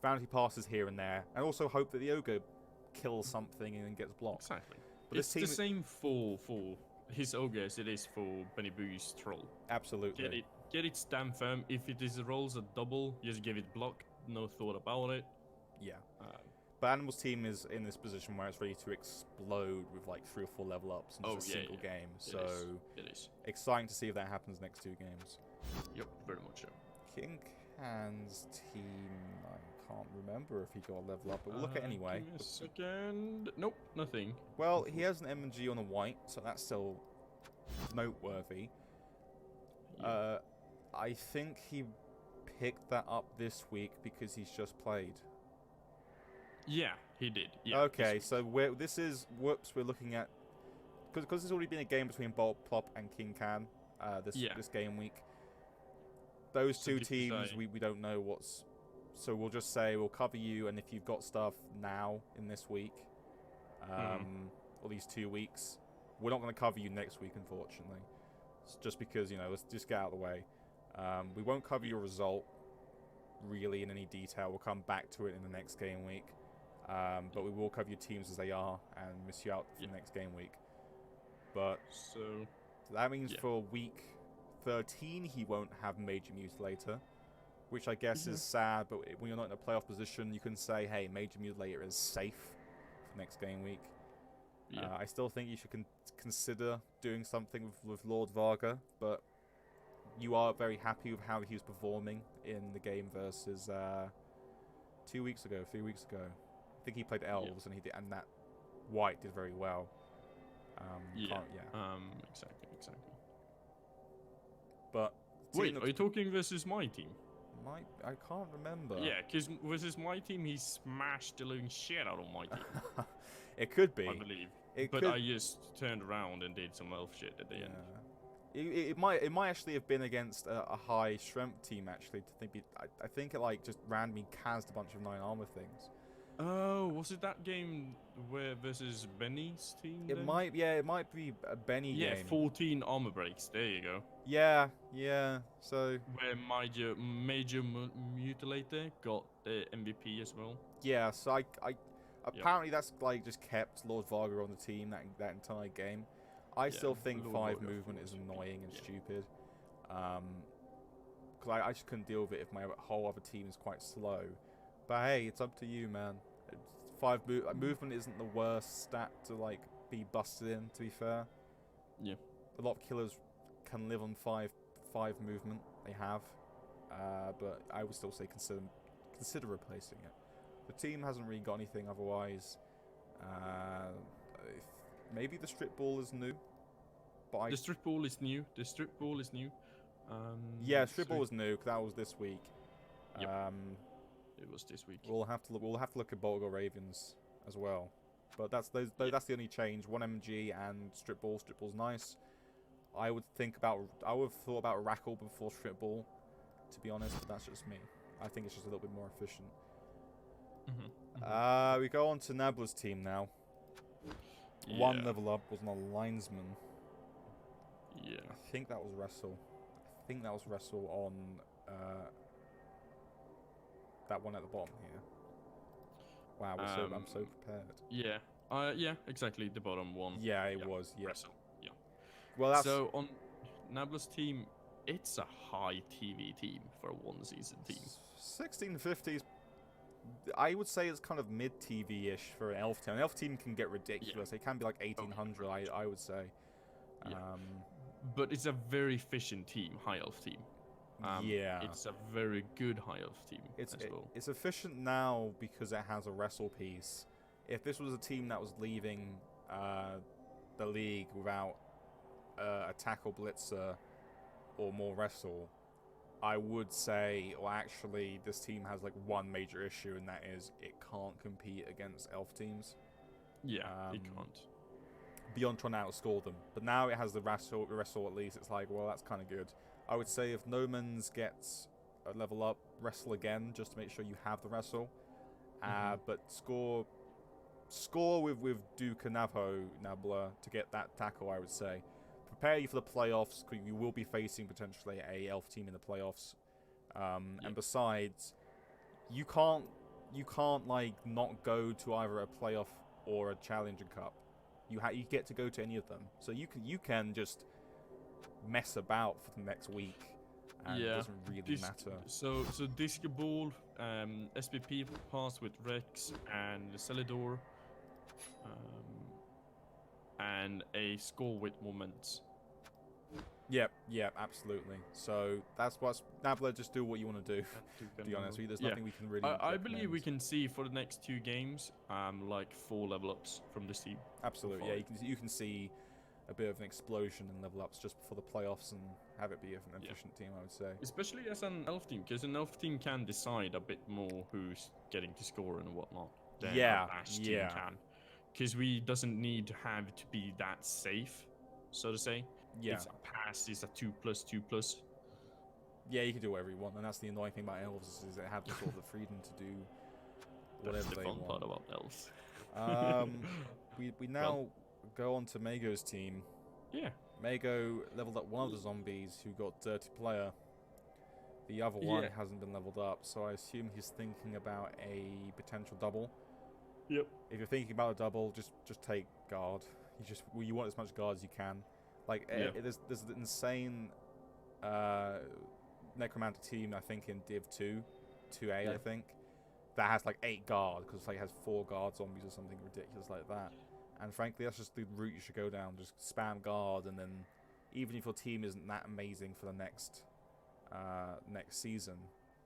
A: Vanity passes here and there, and also hope that the ogre kills something and then gets blocked.
B: Exactly.
A: But
B: it's the same for his ogre as it is for Benny Boo's troll.
A: Absolutely.
B: get it stand firm. If it is rolls a double, just give it block. No thought about it.
A: Yeah.
B: Uh,
A: But Animal's team is in this position where it's ready to explode with like 3 or 4 level ups in just a single game. So
B: it is.
A: exciting to see if that happens next 2 games.
B: Yep, very much so.
A: King Han's team, I can't remember if he got a level up, but we'll look at it anyway.
B: Give me a second. Nope, nothing.
A: Well, he has an M&G on a white, so that's still noteworthy.
B: Yeah.
A: I think he picked that up this week because he's just played.
B: Yeah, he did. Yeah.
A: Okay, so we're looking at, because there's already been a game between Bolt Plop and King Can this game week. Those
B: So
A: two
B: did you
A: teams,
B: say-
A: we don't know what's. So we'll just say we'll cover you, and if you've got stuff now in this week, or these 2 weeks, we're not going to cover you next week, unfortunately. It's just because, let's just get out of the way. We won't cover your result really in any detail. We'll come back to it in the next game week. But we will cover your teams as they are and miss you out for the next game week. But
B: So
A: that means for week 13 he won't have Major Mutilator, which I guess is sad, but when you're not in a playoff position, you can say, hey, Major Mutilator is safe for next game week.
B: yeah.
A: I still think you should consider doing something with Lord Varga, but you are very happy with how he was performing in the game versus 3 weeks ago. I think he played elves and and that white did very well.
B: Exactly.
A: But
B: Wait, are you talking versus my team?
A: I can't remember.
B: Yeah, because versus my team, he smashed the living shit out of my team.
A: It could be.
B: I believe.
A: It
B: But
A: could,
B: I just turned around and did some elf shit at the end.
A: It might actually have been against a high strength team actually. I think it like just randomly cast a bunch of 9 armor things.
B: Oh, was it that game where versus Benny's team?
A: It
B: then?
A: might be a Benny
B: Yeah,
A: game.
B: 14 armor breaks. There you go.
A: Yeah. So
B: Where major mutilator got the MVP as well.
A: yeah, so I apparently that's like just kept Lord Varga on the team that entire game. I still think
B: Lord
A: 5
B: Varga, of
A: movement
B: course.
A: is annoying and stupid. Because I just couldn't deal with it if my whole other team is quite slow. But hey, it's up to you, man. 5 movement isn't the worst stat to like be busted in. To be fair,
B: Yeah.
A: a lot of killers can live on 5 movement. They have, but I would still say consider replacing it. The team hasn't really got anything otherwise. Maybe the strip ball is new. But
B: The strip ball is new.
A: yeah, strip
B: so
A: ball was new because that was this week.
B: Yep. It was this week.
A: We'll have to look at Bolgar Ravens as well. But that's the only change. 1 MG and strip ball. Strip ball's nice. I would have thought about Rackle before strip ball, to be honest. But that's just me. I think it's just a little bit more efficient. We go on to Nabla's team now. 1 level up was an linesman.
B: Yeah.
A: I think that was Wrestle. On that one at the bottom here. Wow, I'm so prepared.
B: Yeah. Yeah, exactly. The bottom one.
A: Yeah, it was. Yeah.
B: Wrestle. Yeah.
A: Well, that's
B: So on Nabla's team, it's a high TV team for a 1-season team.
A: 1650s. I would say it's kind of mid TV-ish for an elf team. An elf team can get ridiculous. It can be like 1800. I would say.
B: Yeah. But it's a very efficient team, high elf team.
A: Yeah.
B: It's a very good high elf team as well.
A: It's efficient now because it has a wrestle piece. If this was a team that was leaving the league without a tackle blitzer or more wrestle, I would say, well, actually, this team has like one major issue, and that is it can't compete against elf teams.
B: Yeah, it can't.
A: Beyond trying to outscore them. But now it has the wrestle at least. It's like, well, that's kind of good. I would say if Nomans gets a level up, wrestle again, just to make sure you have the wrestle. But score with Duke and Nabla to get that tackle, I would say. Prepare you for the playoffs, because you will be facing potentially a elf team in the playoffs. And besides, you can't like not go to either a playoff or a Challenger Cup. You get to go to any of them, so you can just mess about for the next week and it doesn't really matter.
B: So Disc Ball, SPP pass with Rex and Celador, and a score with moments.
A: Yep, absolutely. So that's what's Nabla. Just do what you want to do. To be honest, there's nothing we can really.
B: I believe we can see for the next 2 games, like 4 level ups from this team.
A: Absolutely, yeah. You can see a bit of an explosion in level ups just before the playoffs, and have it be an efficient team, I would say.
B: Especially as an elf team, because an elf team can decide a bit more who's getting to score and whatnot than a bash team can. Because we doesn't need to have to be that safe, so to say.
A: Yeah.
B: It's a pass, it's a 2+2+.
A: Yeah, you can do whatever you want, and that's the annoying thing about elves is they have the sort of the freedom to do whatever they want.
B: That's the fun part about elves.
A: We now go on to Mago's team.
B: Yeah.
A: Mago leveled up one of the zombies who got Dirty Player. The other one hasn't been leveled up, so I assume he's thinking about a potential double.
B: Yep.
A: If you're thinking about a double, just take guard. You want as much guard as you can. Like there's an insane necromantic team, I think, in Div 2A, I think, that has like 8 guard, because it has 4 guard zombies or something ridiculous like that. And frankly, that's just the route you should go down. Just spam guard, and then even if your team isn't that amazing for the next season,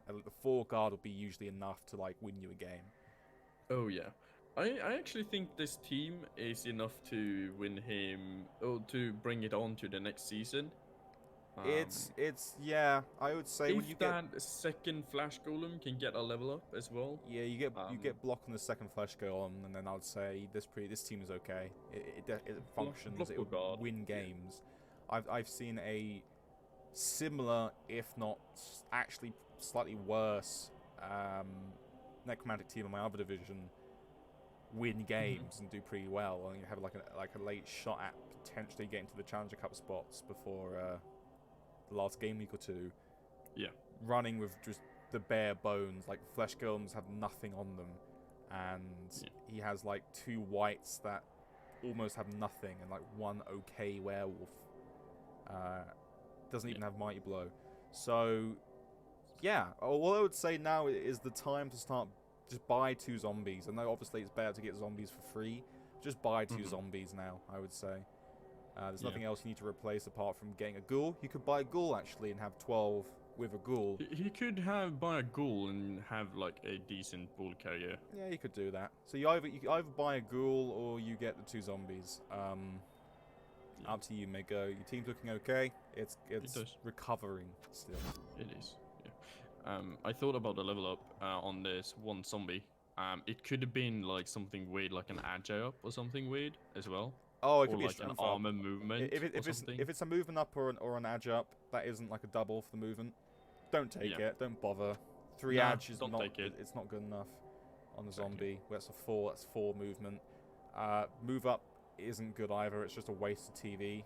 A: the 4 guard will be usually enough to like win you a game.
B: Oh yeah. I actually think this team is enough to win him, or to bring it on to the next season.
A: It's I would say
B: if
A: when you
B: that second flash golem can get a level up as well.
A: Yeah, you get blocked on the second flash golem, and then I would say this team is okay. It functions. It would win games. I've seen a similar, if not actually slightly worse, necromantic team in my other division win games and do pretty well, and you have like a late shot at potentially getting to the Challenger Cup spots before the last game week or 2.
B: Yeah.
A: Running with just the bare bones, like flesh golems have nothing on them, and he has like 2 whites that almost have nothing, and like 1 okay werewolf. Doesn't even have mighty blow. So yeah, what I would say now is the time to start. Just buy 2 zombies. I know obviously it's better to get zombies for free. Just buy 2 zombies now, I would say. There's nothing else you need to replace apart from getting a ghoul. You could buy a ghoul actually and have 12 with a ghoul.
B: He could buy a ghoul and have like a decent ball carrier.
A: Yeah, you could do that. So you either buy a ghoul or you get the 2 zombies. Up to you, Mego. Your team's looking okay. It's recovering still.
B: It is. I thought about the level up on this one zombie. It could have been like something weird, like an agile up or something weird as well.
A: Oh, it could
B: or
A: be
B: like an armor movement.
A: If it's a movement up or an edge up, that isn't like a double for the movement. Don't take it. Don't bother. 3 edge is not. It's not good enough on the zombie. That's a 4. That's 4 movement. Move up isn't good either. It's just a waste of TV.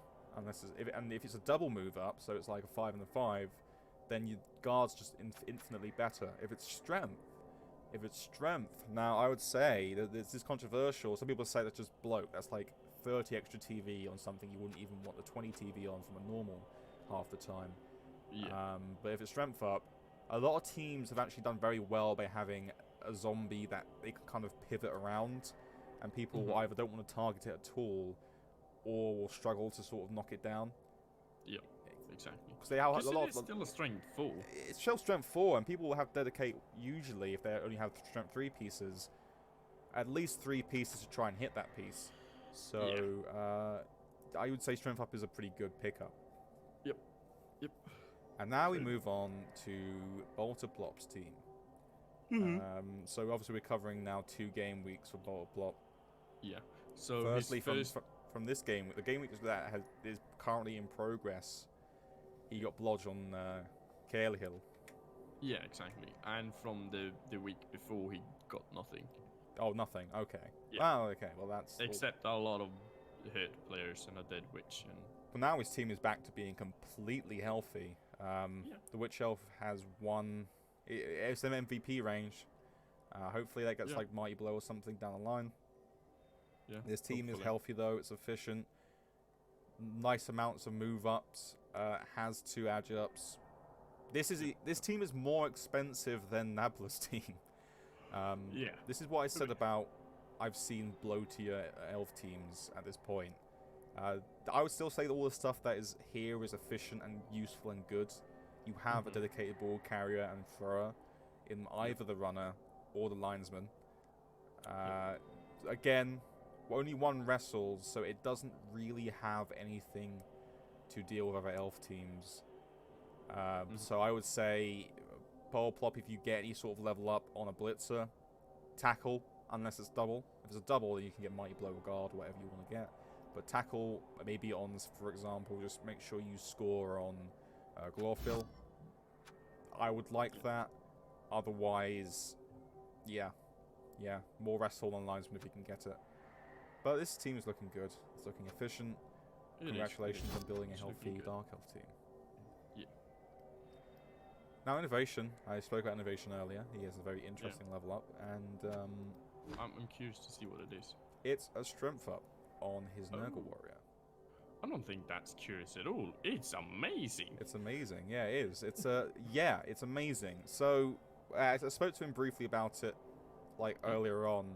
A: If it's a double move up, so it's like a 5 and a 5. Then your guard's just infinitely better. If it's strength, now I would say that this is controversial. Some people say that's just bloat. That's like 30 extra TV on something you wouldn't even want the 20 TV on from a normal half the time.
B: Yeah.
A: But if it's strength up, a lot of teams have actually done very well by having a zombie that they can kind of pivot around, and people will either don't want to target it at all, or will struggle to sort of knock it down.
B: Yeah. Exactly.
A: Because they have
B: it's still a strength 4.
A: It's still strength 4, and people will have dedicate, usually if they only have strength 3 pieces, at least 3 pieces to try and hit that piece. So I would say strength up is a pretty good pickup.
B: Yep.
A: And now we move on to Bolter Plop's team. So obviously we're covering now 2 game weeks for Bolter Plop.
B: Yeah. So
A: firstly, from this game, the game week that is currently in progress. He got blodged on Kale Hill.
B: Yeah, exactly. And from the week before, he got nothing.
A: Oh, nothing. Okay.
B: Yeah.
A: Oh, okay. Well, that's...
B: Except a lot of hurt players and a dead witch.
A: But now his team is back to being completely healthy. The Witch Elf has won... It's an MVP range. Hopefully that gets like Mighty Blow or something down the line.
B: Yeah.
A: This team is healthy, though. It's efficient. Nice amounts of move-ups. Has 2 edge ups. This team is more expensive than Nabla's team.
B: Yeah.
A: This is what I said about I've seen bloatier elf teams at this point. I would still say that all the stuff that is here is efficient and useful and good. You have a dedicated ball carrier and thrower in either the runner or the linesman. Again, only one wrestles, so it doesn't really have anything to deal with other elf teams. So I would say, Pole Plop, if you get any sort of level up on a blitzer, tackle, unless it's double. If it's a double, then you can get Mighty Blow or Guard, whatever you want to get. But tackle, maybe on, for example, just make sure you score on Glorfil. I would like that. Otherwise, yeah, more wrestle on linesman if you can get it. But this team is looking good. It's looking efficient. Congratulations on building a healthy Dark Elf team.
B: Yeah.
A: Now, innovation. I spoke about innovation earlier. He has a very interesting level up, and
B: I'm curious to see what it is.
A: it's a strength up on his Nurgle Warrior.
B: I don't think that's curious at all. It's amazing.
A: It's amazing. Yeah, it is. It's it's amazing. So I spoke to him briefly about it, like earlier on,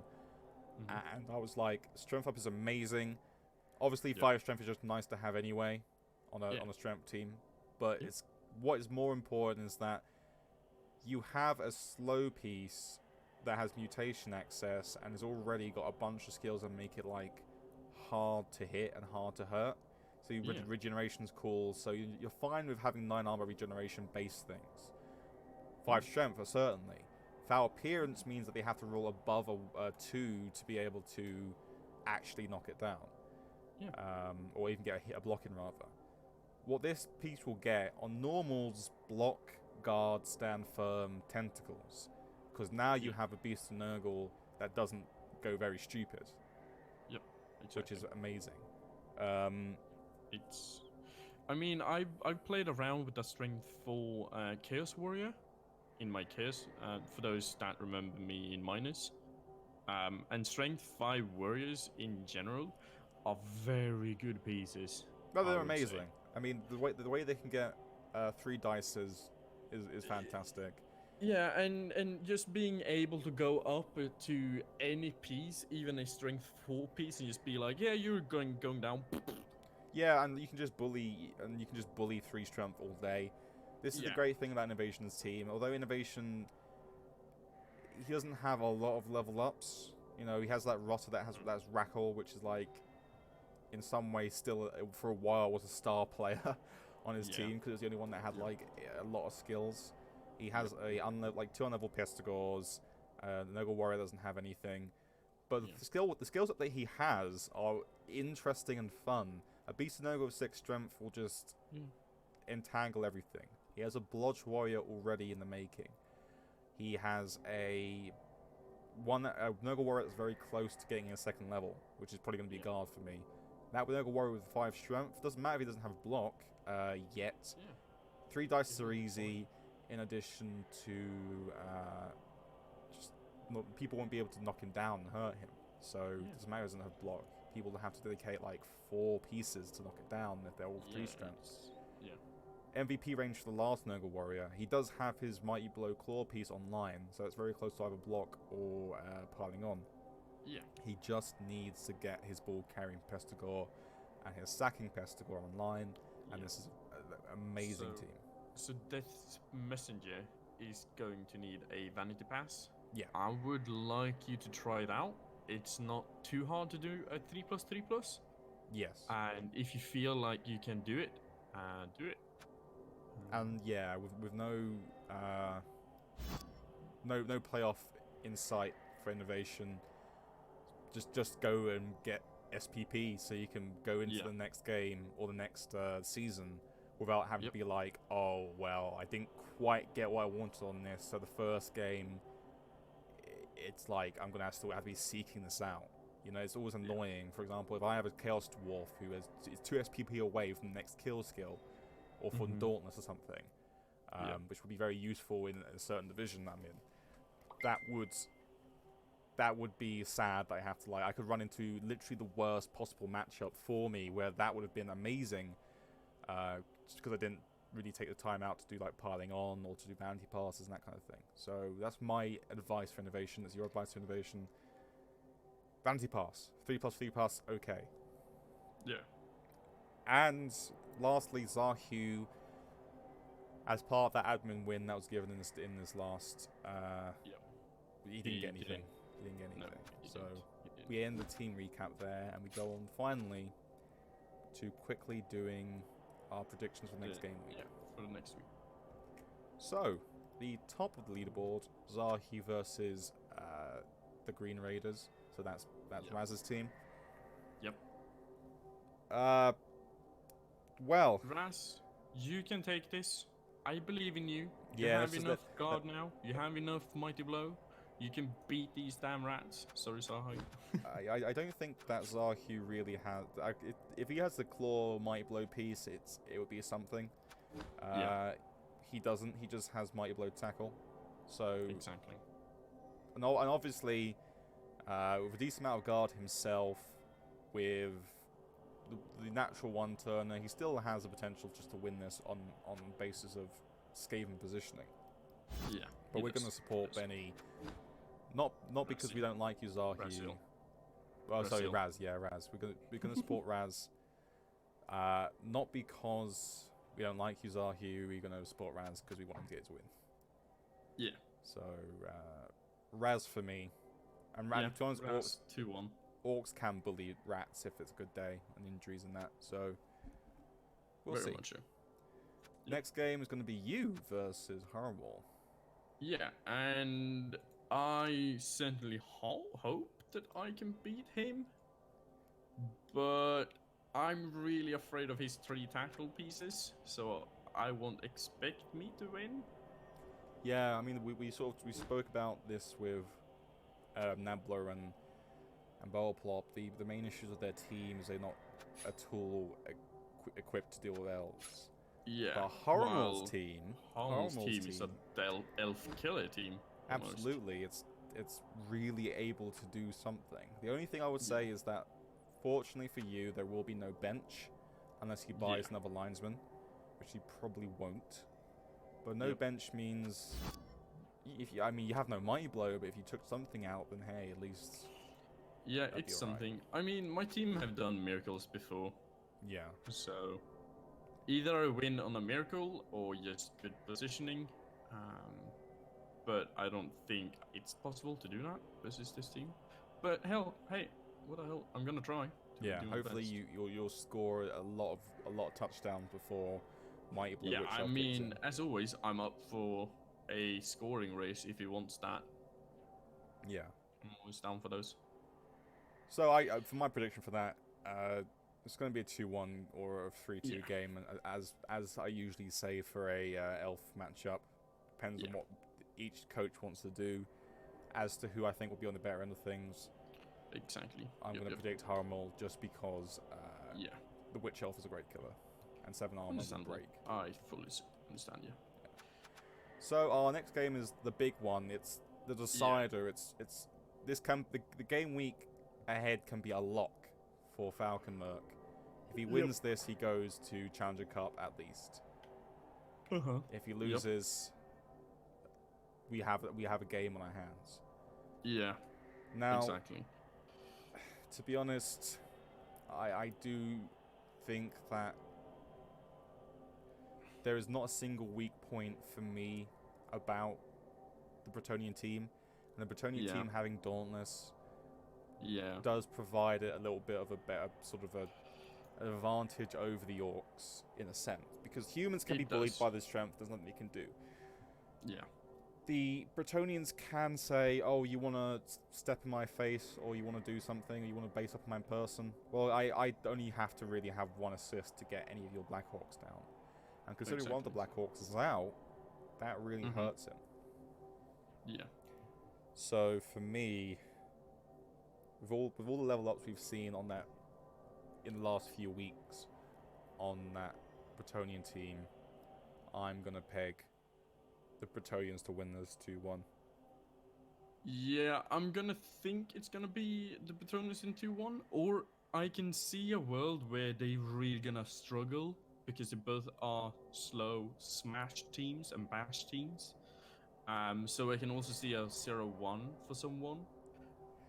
A: and I was like, strength up is amazing. Obviously, 5 strength is just nice to have anyway on a strength team, but it's what is more important is that you have a slow piece that has mutation access and has already got a bunch of skills that make it like hard to hit and hard to hurt. So regeneration's cool. So you're fine with having 9 armor regeneration base things. 5 strength, certainly. Foul appearance means that they have to roll above a 2 to be able to actually knock it down. Or even get a block in, rather. What this piece will get on normals, block, guard, stand firm, tentacles. Because now you have a Beast of Nurgle that doesn't go very stupid.
B: Yep. Exactly.
A: Which is amazing.
B: I mean, I've played around with the strength for Chaos Warrior in my Chaos, for those that remember me in minus. And strength 5 warriors in general are very good pieces.
A: No, they're amazing. I mean, the way they can get 3 dice is fantastic.
B: Yeah, and just being able to go up to any piece, even a strength 4 piece, and just be like, yeah, you're going down.
A: Yeah, and you can just bully 3 strength all day. This is the great thing about Innovation's team. Although Innovation, he doesn't have a lot of level ups. You know, he has that roster that's Rackle, which is like, in some way, still for a while was a star player on his team because it was the only one that had like a lot of skills. He has 2 unlevel Pestigors. The Nurgle Warrior doesn't have anything, but the skills that he has are interesting and fun. A Beast of Nurgle with 6 strength will just entangle everything. He has a Blodge Warrior already in the making. He has a Nurgle Warrior that's very close to getting a 2nd level, which is probably going to be a guard for me. That Nurgle Warrior with 5 strength doesn't matter if he doesn't have block yet. 3 dice are easy. In addition to people won't be able to knock him down and hurt him. So it doesn't matter if he doesn't have block. People have to dedicate like 4 pieces to knock it down if they're all 3 strengths. MVP range for the last Nurgle Warrior. He does have his Mighty Blow Claw piece online, so it's very close to either block or piling on. He just needs to get his ball carrying Pestigor and his sacking Pestigor online, and this is an amazing team.
B: So Death's Messenger is going to need a Vanity Pass.
A: Yeah.
B: I would like you to try it out. It's not too hard to do a 3+3+.
A: Yes.
B: And if you feel like you can do it, do it.
A: And yeah, with no playoff in sight for Innovation, just go and get SPP so you can go into the next game or the next season without having to be like, oh, well, I didn't quite get what I wanted on this, so the first game, it's like I'm going to still have to be seeking this out. You know, it's always annoying. For example, if I have a Chaos Dwarf who is 2 SPP away from the next kill skill, or from Dauntless or something, which would be very useful in a certain division I'm in, that would be sad that I have to, like, I could run into literally the worst possible matchup for me where that would have been amazing, just because I didn't really take the time out to do like piling on or to do bounty passes and that kind of thing. So that's my advice for innovation. That's your advice for innovation. Bounty pass, 3+3 pass, okay.
B: Yeah.
A: And lastly, Zahu, as part of that admin win that was given in this last, he didn't get anything. He didn't get anything.
B: No,
A: so we end the team recap there, and we go on finally to quickly doing our predictions for next game week.
B: Yeah, for the next week.
A: So the top of the leaderboard, Zahi versus the Green Raiders. So that's Raz's team.
B: Yep.
A: Well,
B: Raz, you can take this. I believe in you. You
A: Yeah,
B: have
A: this is
B: enough guard now. You have enough mighty blow. You can beat these damn rats. Sorry, Sahi.
A: I don't think that Zahu really has. If he has the claw mighty blow piece, it would be something.
B: Yeah.
A: He doesn't. He just has mighty blow tackle. So
B: Exactly.
A: and obviously, with a decent amount of guard himself, with the natural one turner, he still has the potential just to win this on basis of Skaven positioning.
B: Yeah.
A: But we're going to support Benny, not because we don't like Yuzahi.
B: Brazil.
A: Well, sorry,
B: Brazil.
A: Raz. Yeah, Raz. We're gonna support Raz. Not because we don't like Yuzahi. We're gonna support Raz because we want him to get to win.
B: Yeah.
A: So Raz for me. And Raz, to be honest,
B: Raz 2-1.
A: Orcs can bully rats if it's a good day and injuries and that. So we'll
B: Very
A: see.
B: much so.
A: Next game is going to be you versus Harwell.
B: Yeah, and I certainly hope that I can beat him, but I'm really afraid of his 3 tackle pieces, so I won't expect me to win.
A: Yeah, I mean we spoke about this with Nabler and Bowlplop. The main issues of their team is they're not at all equipped to deal with elves.
B: Yeah.
A: But Harwell's team,
B: Harwell's team is a elf killer team. Almost.
A: Absolutely, it's really able to do something. The only thing I would say is that, fortunately for you, there will be no bench unless he buys another linesman, which he probably won't. But no bench means, you have no mighty blow, but if you took something out, then hey, at least.
B: Yeah, it's something. I mean, my team have done miracles before.
A: Yeah.
B: So either I win on a miracle or just good positioning. But I don't think it's possible to do that versus this team. But hell, hey, what the hell? I'm gonna try.
A: Yeah, hopefully you'll score a lot of touchdowns before Mighty Blow.
B: Yeah, I mean, as always, I'm up for a scoring race if he wants that.
A: Yeah,
B: I'm always down for those.
A: So for my prediction for that, it's going to be a 2-1 or a 3-2 game, as I usually say for a elf matchup. Depends on what each coach wants to do, as to who I think will be on the better end of things.
B: Exactly.
A: I'm going to predict Harmel just because the Witch Elf is a great killer, and 7 armor doesn't break.
B: I fully understand you.
A: So our next game is the big one. It's the decider. It's the game week ahead can be a lock for Falcon Merc. If he wins this, he goes to Challenger Cup at least. If he loses, we have a game on our hands.
B: Yeah.
A: Now,
B: exactly.
A: To be honest, I do think that there is not a single weak point for me about the Bretonian team, and the Bretonian team having Dauntless does provide it a little bit of a better sort of an advantage over the Orcs in a sense, because humans can be bullied by their strength. There's nothing they can do.
B: Yeah.
A: The Bretonians can say, "Oh, you want to step in my face, or you want to do something, or you want to base up on my person." Well, I only have to really have 1 assist to get any of your Black Hawks down, and considering one of the Black Hawks is out, that really hurts him.
B: Yeah.
A: So for me, with all the level ups we've seen on that in the last few weeks on that Bretonian team, I'm gonna peg the Bretonians to win this 2-1.
B: Yeah, I'm gonna think it's gonna be the Bretonians in 2-1, or I can see a world where they really gonna struggle because they both are slow smash teams and bash teams. So I can also see a 0-1 for someone.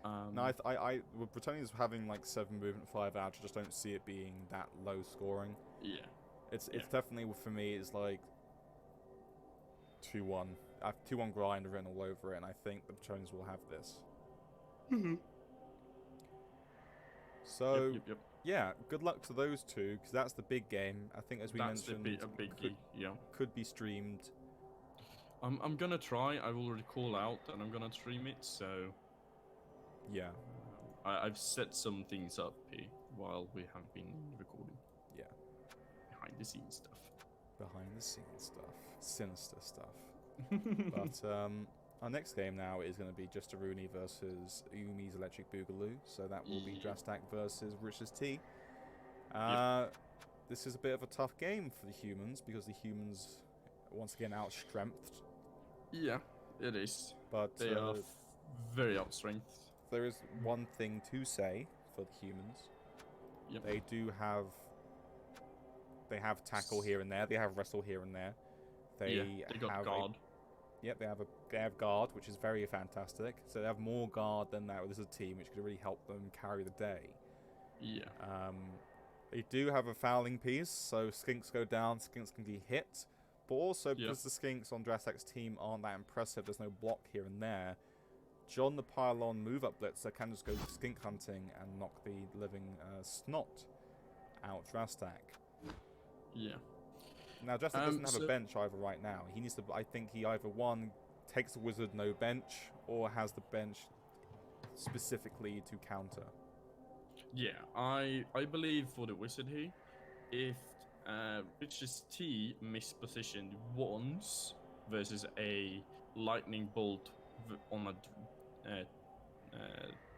A: No, with Bretonians having like 7 movement, 5 edge, I just don't see it being that low scoring.
B: Yeah.
A: It's definitely, for me, it's like 2-1. I have 2-1 grind written all over it, and I think the Bretonians will have this. So, yeah, good luck to those two, because that's the big game. I think, as we mentioned, could be streamed.
B: I'm gonna try. I will already call out, and I'm gonna stream it. So,
A: yeah,
B: I've set some things up here while we have been recording.
A: Yeah,
B: behind the scenes stuff.
A: Behind the scenes stuff, sinister stuff. But our next game now is going to be Just a Rooney versus Umi's Electric Boogaloo. So that will be Drastak versus Rich's T. This is a bit of a tough game for the humans because the humans once again outstrengthed.
B: Yeah, it is.
A: But
B: they are very outstrengthed.
A: There is one thing to say for the humans.
B: Yep.
A: They have tackle here and there. They have wrestle here and there.
B: They got guard.
A: They have guard, which is very fantastic. So they have more guard than that. This is a team which could really help them carry the day.
B: Yeah.
A: They do have a fouling piece, so skinks go down, skinks can be hit. But also, because the skinks on Drastak's team aren't that impressive, there's no block here and there, John the Pylon move-up blitzer can just go skink hunting and knock the living snot out Drastak.
B: Yeah.
A: Now, Drastak doesn't have a bench either right now. He needs to, I think he either, one, takes the wizard no bench, or has the bench specifically to counter.
B: Yeah, I believe for the wizard here, if Rich's T mispositioned once versus a lightning bolt on a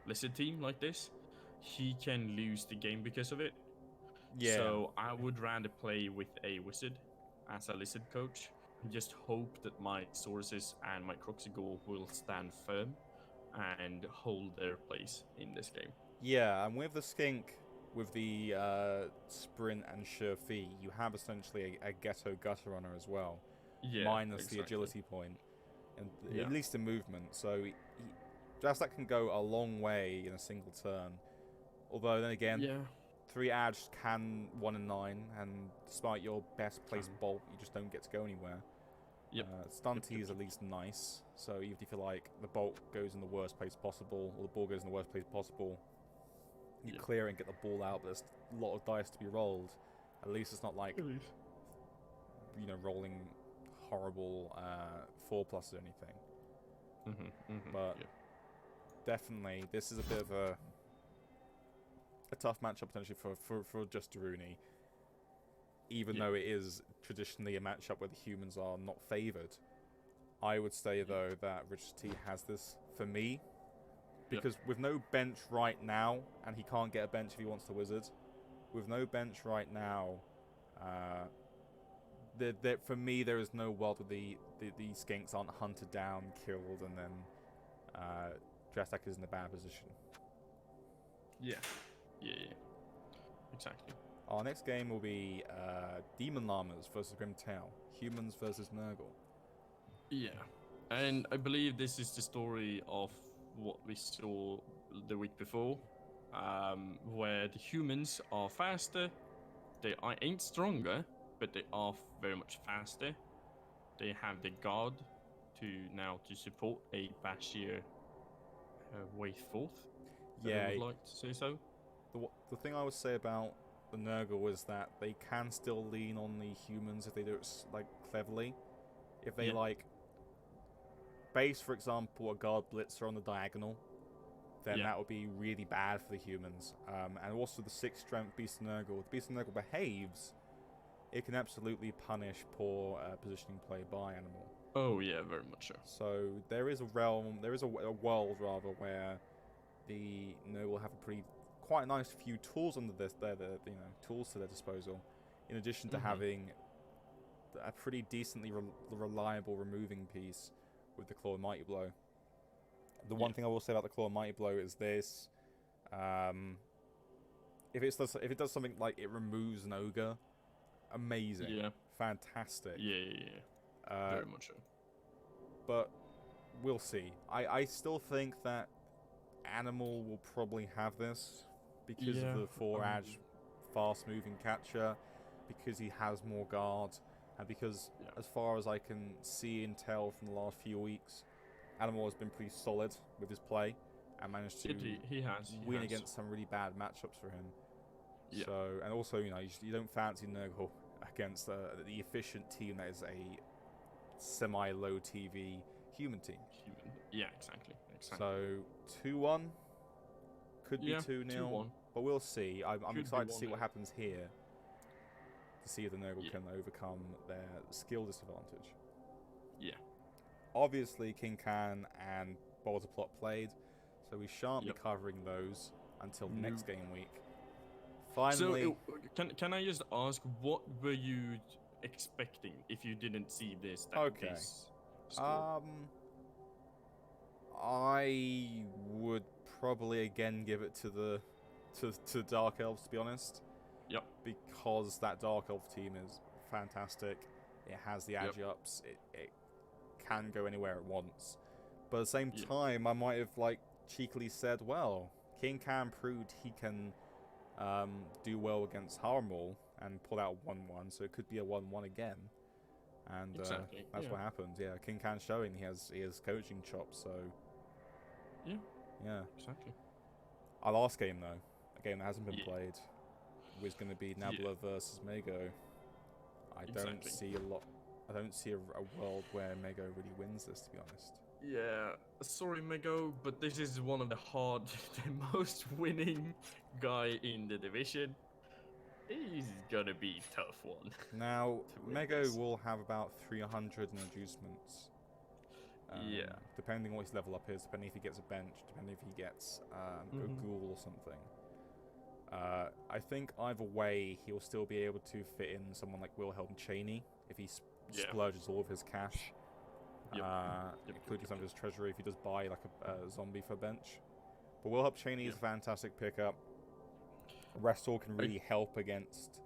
B: lizard team like this, he can lose the game because of it.
A: Yeah.
B: So I would rather play with a wizard as a lizard coach and just hope that my sources and my Croxigore will stand firm and hold their place in this game.
A: Yeah, and with the skink, with the sprint and sure fee, you have essentially a ghetto gutter runner as well.
B: Yeah,
A: minus the agility point, and at least the movement. So Drastak can go a long way in a single turn. Although then again, 3 ads can 1 in 9, and despite your best placed bolt, you just don't get to go anywhere. Stunty is at least nice. So even if you feel like the bolt goes in the worst place possible, or the ball goes in the worst place possible, you clear and get the ball out, but there's a lot of dice to be rolled. At least it's not like, rolling horrible 4+ or anything. But definitely, this is a bit of a tough matchup potentially for Just a Rooney. Even though it is traditionally a matchup where the humans are not favoured. I would say, though, that Richard T has this for me. Because with no bench right now, and he can't get a bench if he wants to wizard, with no bench right now, for me, there is no world where the skinks aren't hunted down, killed, and then Drastak is in a bad position. Yeah.
B: Exactly.
A: Our next game will be Demon Llamas versus Grimtail, humans versus Nurgle.
B: Yeah, and I believe this is the story of what we saw the week before, where the humans are faster, they ain't stronger, but they are very much faster. They have the guard to support a bashier way forth. I would like to say so.
A: The thing I would say about the Nurgle is that they can still lean on the humans if they do it cleverly. If they base, for example, a guard blitzer on the diagonal, then that would be really bad for the humans. And also the 6 strength Beast of Nurgle. If Beast of Nurgle behaves, it can absolutely punish poor positioning play by animal.
B: Oh yeah, very much so.
A: So there is a world rather where the Nurgle have quite nice few tools under tools to their disposal, in addition to having a pretty decently reliable removing piece with the Claw and Mighty Blow. The one thing I will say about the Claw and Mighty Blow is this: if it does something like it removes an ogre, amazing,
B: Yeah.
A: fantastic.
B: Yeah. Very much so.
A: But we'll see. I still think that Animal will probably have this because of the 4-edge, fast-moving catcher, because he has more guard, and because, as far as I can see and tell from the last few weeks, Animal has been pretty solid with his play and managed to
B: he
A: win
B: has.
A: against some really bad matchups for him.
B: Yeah.
A: So, and also, you don't fancy Nurgle against the efficient team that is a semi-low TV human team.
B: Yeah, exactly.
A: So 2-1 could be 2-0,
B: 2-1.
A: but we'll see. I'm excited to see
B: 1-0.
A: what happens here, to see if the Nurgle can overcome their skill disadvantage.
B: Yeah.
A: Obviously, King Khan and Plot played, so we shan't be covering those until next game week. Finally,
B: so can I just ask, what were you expecting if you didn't see this? This score?
A: I would probably again give it to the Dark Elves, to be honest.
B: Yep.
A: Because that Dark Elf team is fantastic. It has the agi-ups. It can go anywhere it wants. But at the same time, I might have cheekily said, well, King Khan proved he can do well against Harmall and pull out 1-1, so it could be a 1-1 again. And that's what happened. Yeah, King Khan's showing he has coaching chops, so yeah,
B: exactly.
A: Our last game though, a game that hasn't been played, was going to be Nabla versus Mago. I don't see a world where Mago really wins this, to be honest.
B: Yeah, sorry Mago, but this is one of the most winning guy in the division. He's gonna be a tough one.
A: Now, Mago will have about 300 in inducements. Depending on what his level up is, depending if he gets a bench, depending if he gets a ghoul or something. I think either way, he'll still be able to fit in someone like Wilhelm Chaney if he splurges all of his cash. Including some of his treasury if he does buy a zombie for bench. But Wilhelm Chaney is a fantastic pickup. Wrestle can really help against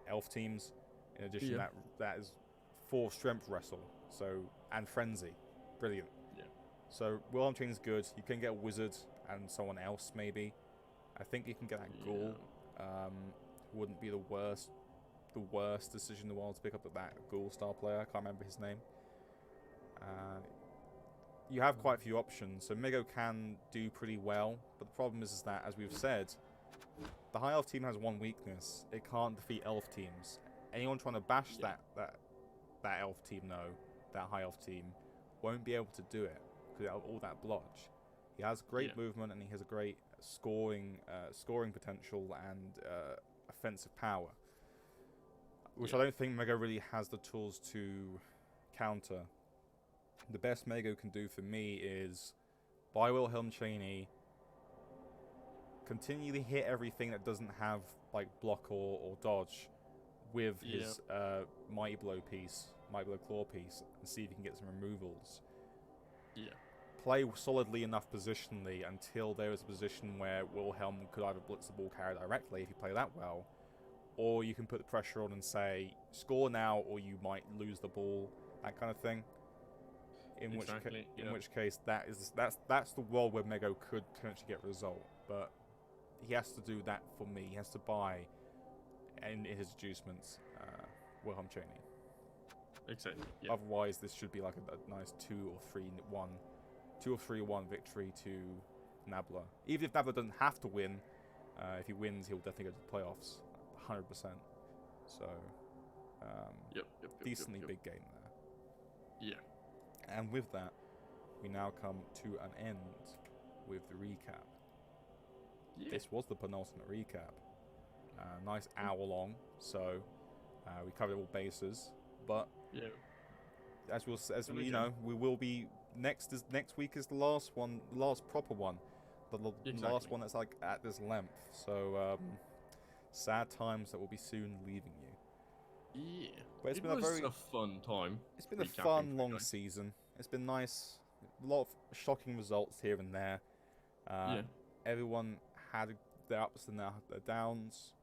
A: elf teams. In addition, that is 4 strength wrestle, and frenzy, brilliant. So Wilhelm Chaney is good. You can get a wizard and someone else maybe. I think you can get that ghoul. Wouldn't be the worst decision in the world to pick up that ghoul star player. I can't remember his name. You have quite a few options, so Migo can do pretty well, but the problem is that, as we've said, the high elf team has one weakness: it can't defeat elf teams. Anyone trying to bash that elf team, that high elf team, won't be able to do it because of all that blodge. He has great movement and he has a great scoring potential and offensive power, which I don't think Mego really has the tools to counter. The best Mego can do for me is buy Wilhelm Chaney, continually hit everything that doesn't have block or dodge with his Mighty Blow Claw piece, and see if he can get some removals. Play solidly enough positionally until there is a position where Wilhelm could either blitz the ball carrier directly if you play that well, or you can put the pressure on and say, score now or you might lose the ball, that kind of thing. In which case, that's the world where Mego could potentially get a result, but he has to do that for me. He has to buy in his inducements Wilhelm Chaney.
B: Exactly.
A: Otherwise, this should be a nice 2 or 3-1 victory to Nabla. Even if Nabla doesn't have to win, if he wins, he'll definitely go to the playoffs, 100%. So, decently big game there.
B: Yeah.
A: And with that, we now come to an end with the recap. This was the penultimate recap. Nice hour long, so we covered all bases. But as we know, we will be next week is the last one, the last proper one, the last one that's at this length. So sad times that will be soon leaving you.
B: Yeah,
A: but it's been a
B: fun time.
A: It's been a fun long season. It's been nice. A lot of shocking results here and there. Everyone had their ups and their downs.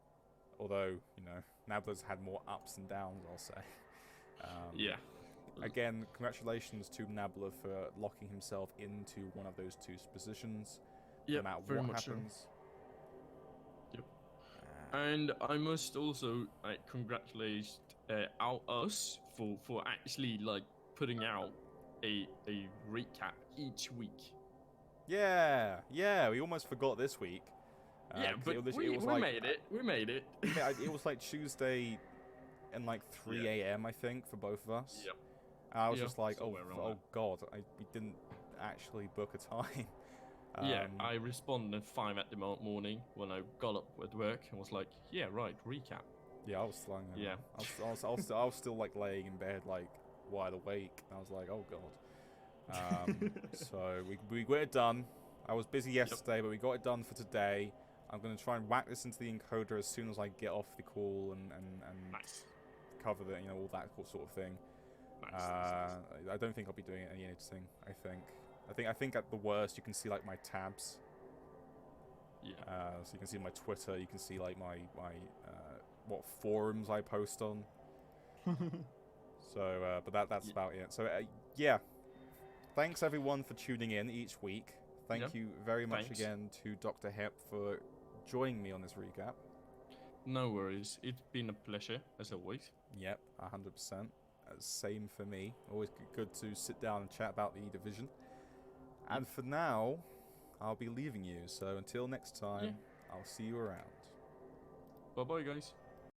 A: Although, you know, Nabla's had more ups and downs, I'll say.
B: Yeah.
A: Again, congratulations to Nabla for locking himself into one of those two positions, no
B: Yep,
A: matter
B: very
A: what
B: much so.
A: happens.
B: Yep. And I must also congratulate us for actually like putting out a recap each week.
A: Yeah, we almost forgot this week.
B: Yeah,
A: 'Cause
B: but
A: it was
B: we
A: like,
B: made it. We made it.
A: it was like Tuesday and like 3 a.m. I think for both of us.
B: Yep.
A: And I was
B: Yeah,
A: just like,
B: somewhere around
A: oh god, we didn't actually book a time.
B: Yeah, I responded at 5 at the morning when I got up at work and was like, yeah, right, recap.
A: Yeah, I was slung.
B: Yeah.
A: I was still like laying in bed, like wide awake. And I was like, oh god. So we got it done. I was busy yesterday, but we got it done for today. I'm gonna try and whack this into the encoder as soon as I get off the call and
B: Nice.
A: cover the, you know, all that sort of thing.
B: Nice.
A: I don't think I'll be doing any editing. I think at the worst you can see like my tabs.
B: Yeah.
A: So you can see my Twitter. You can see like my what forums I post on. So, but that's about it. So yeah, thanks everyone for tuning in each week. Thank you very much again to Dr. Hep for joining me on this recap.
B: No worries. It's been a pleasure, as always.
A: Yep, 100%. Same for me. Always good to sit down and chat about the division. And for now, I'll be leaving you. So until next time, I'll see you around.
B: Bye-bye, guys.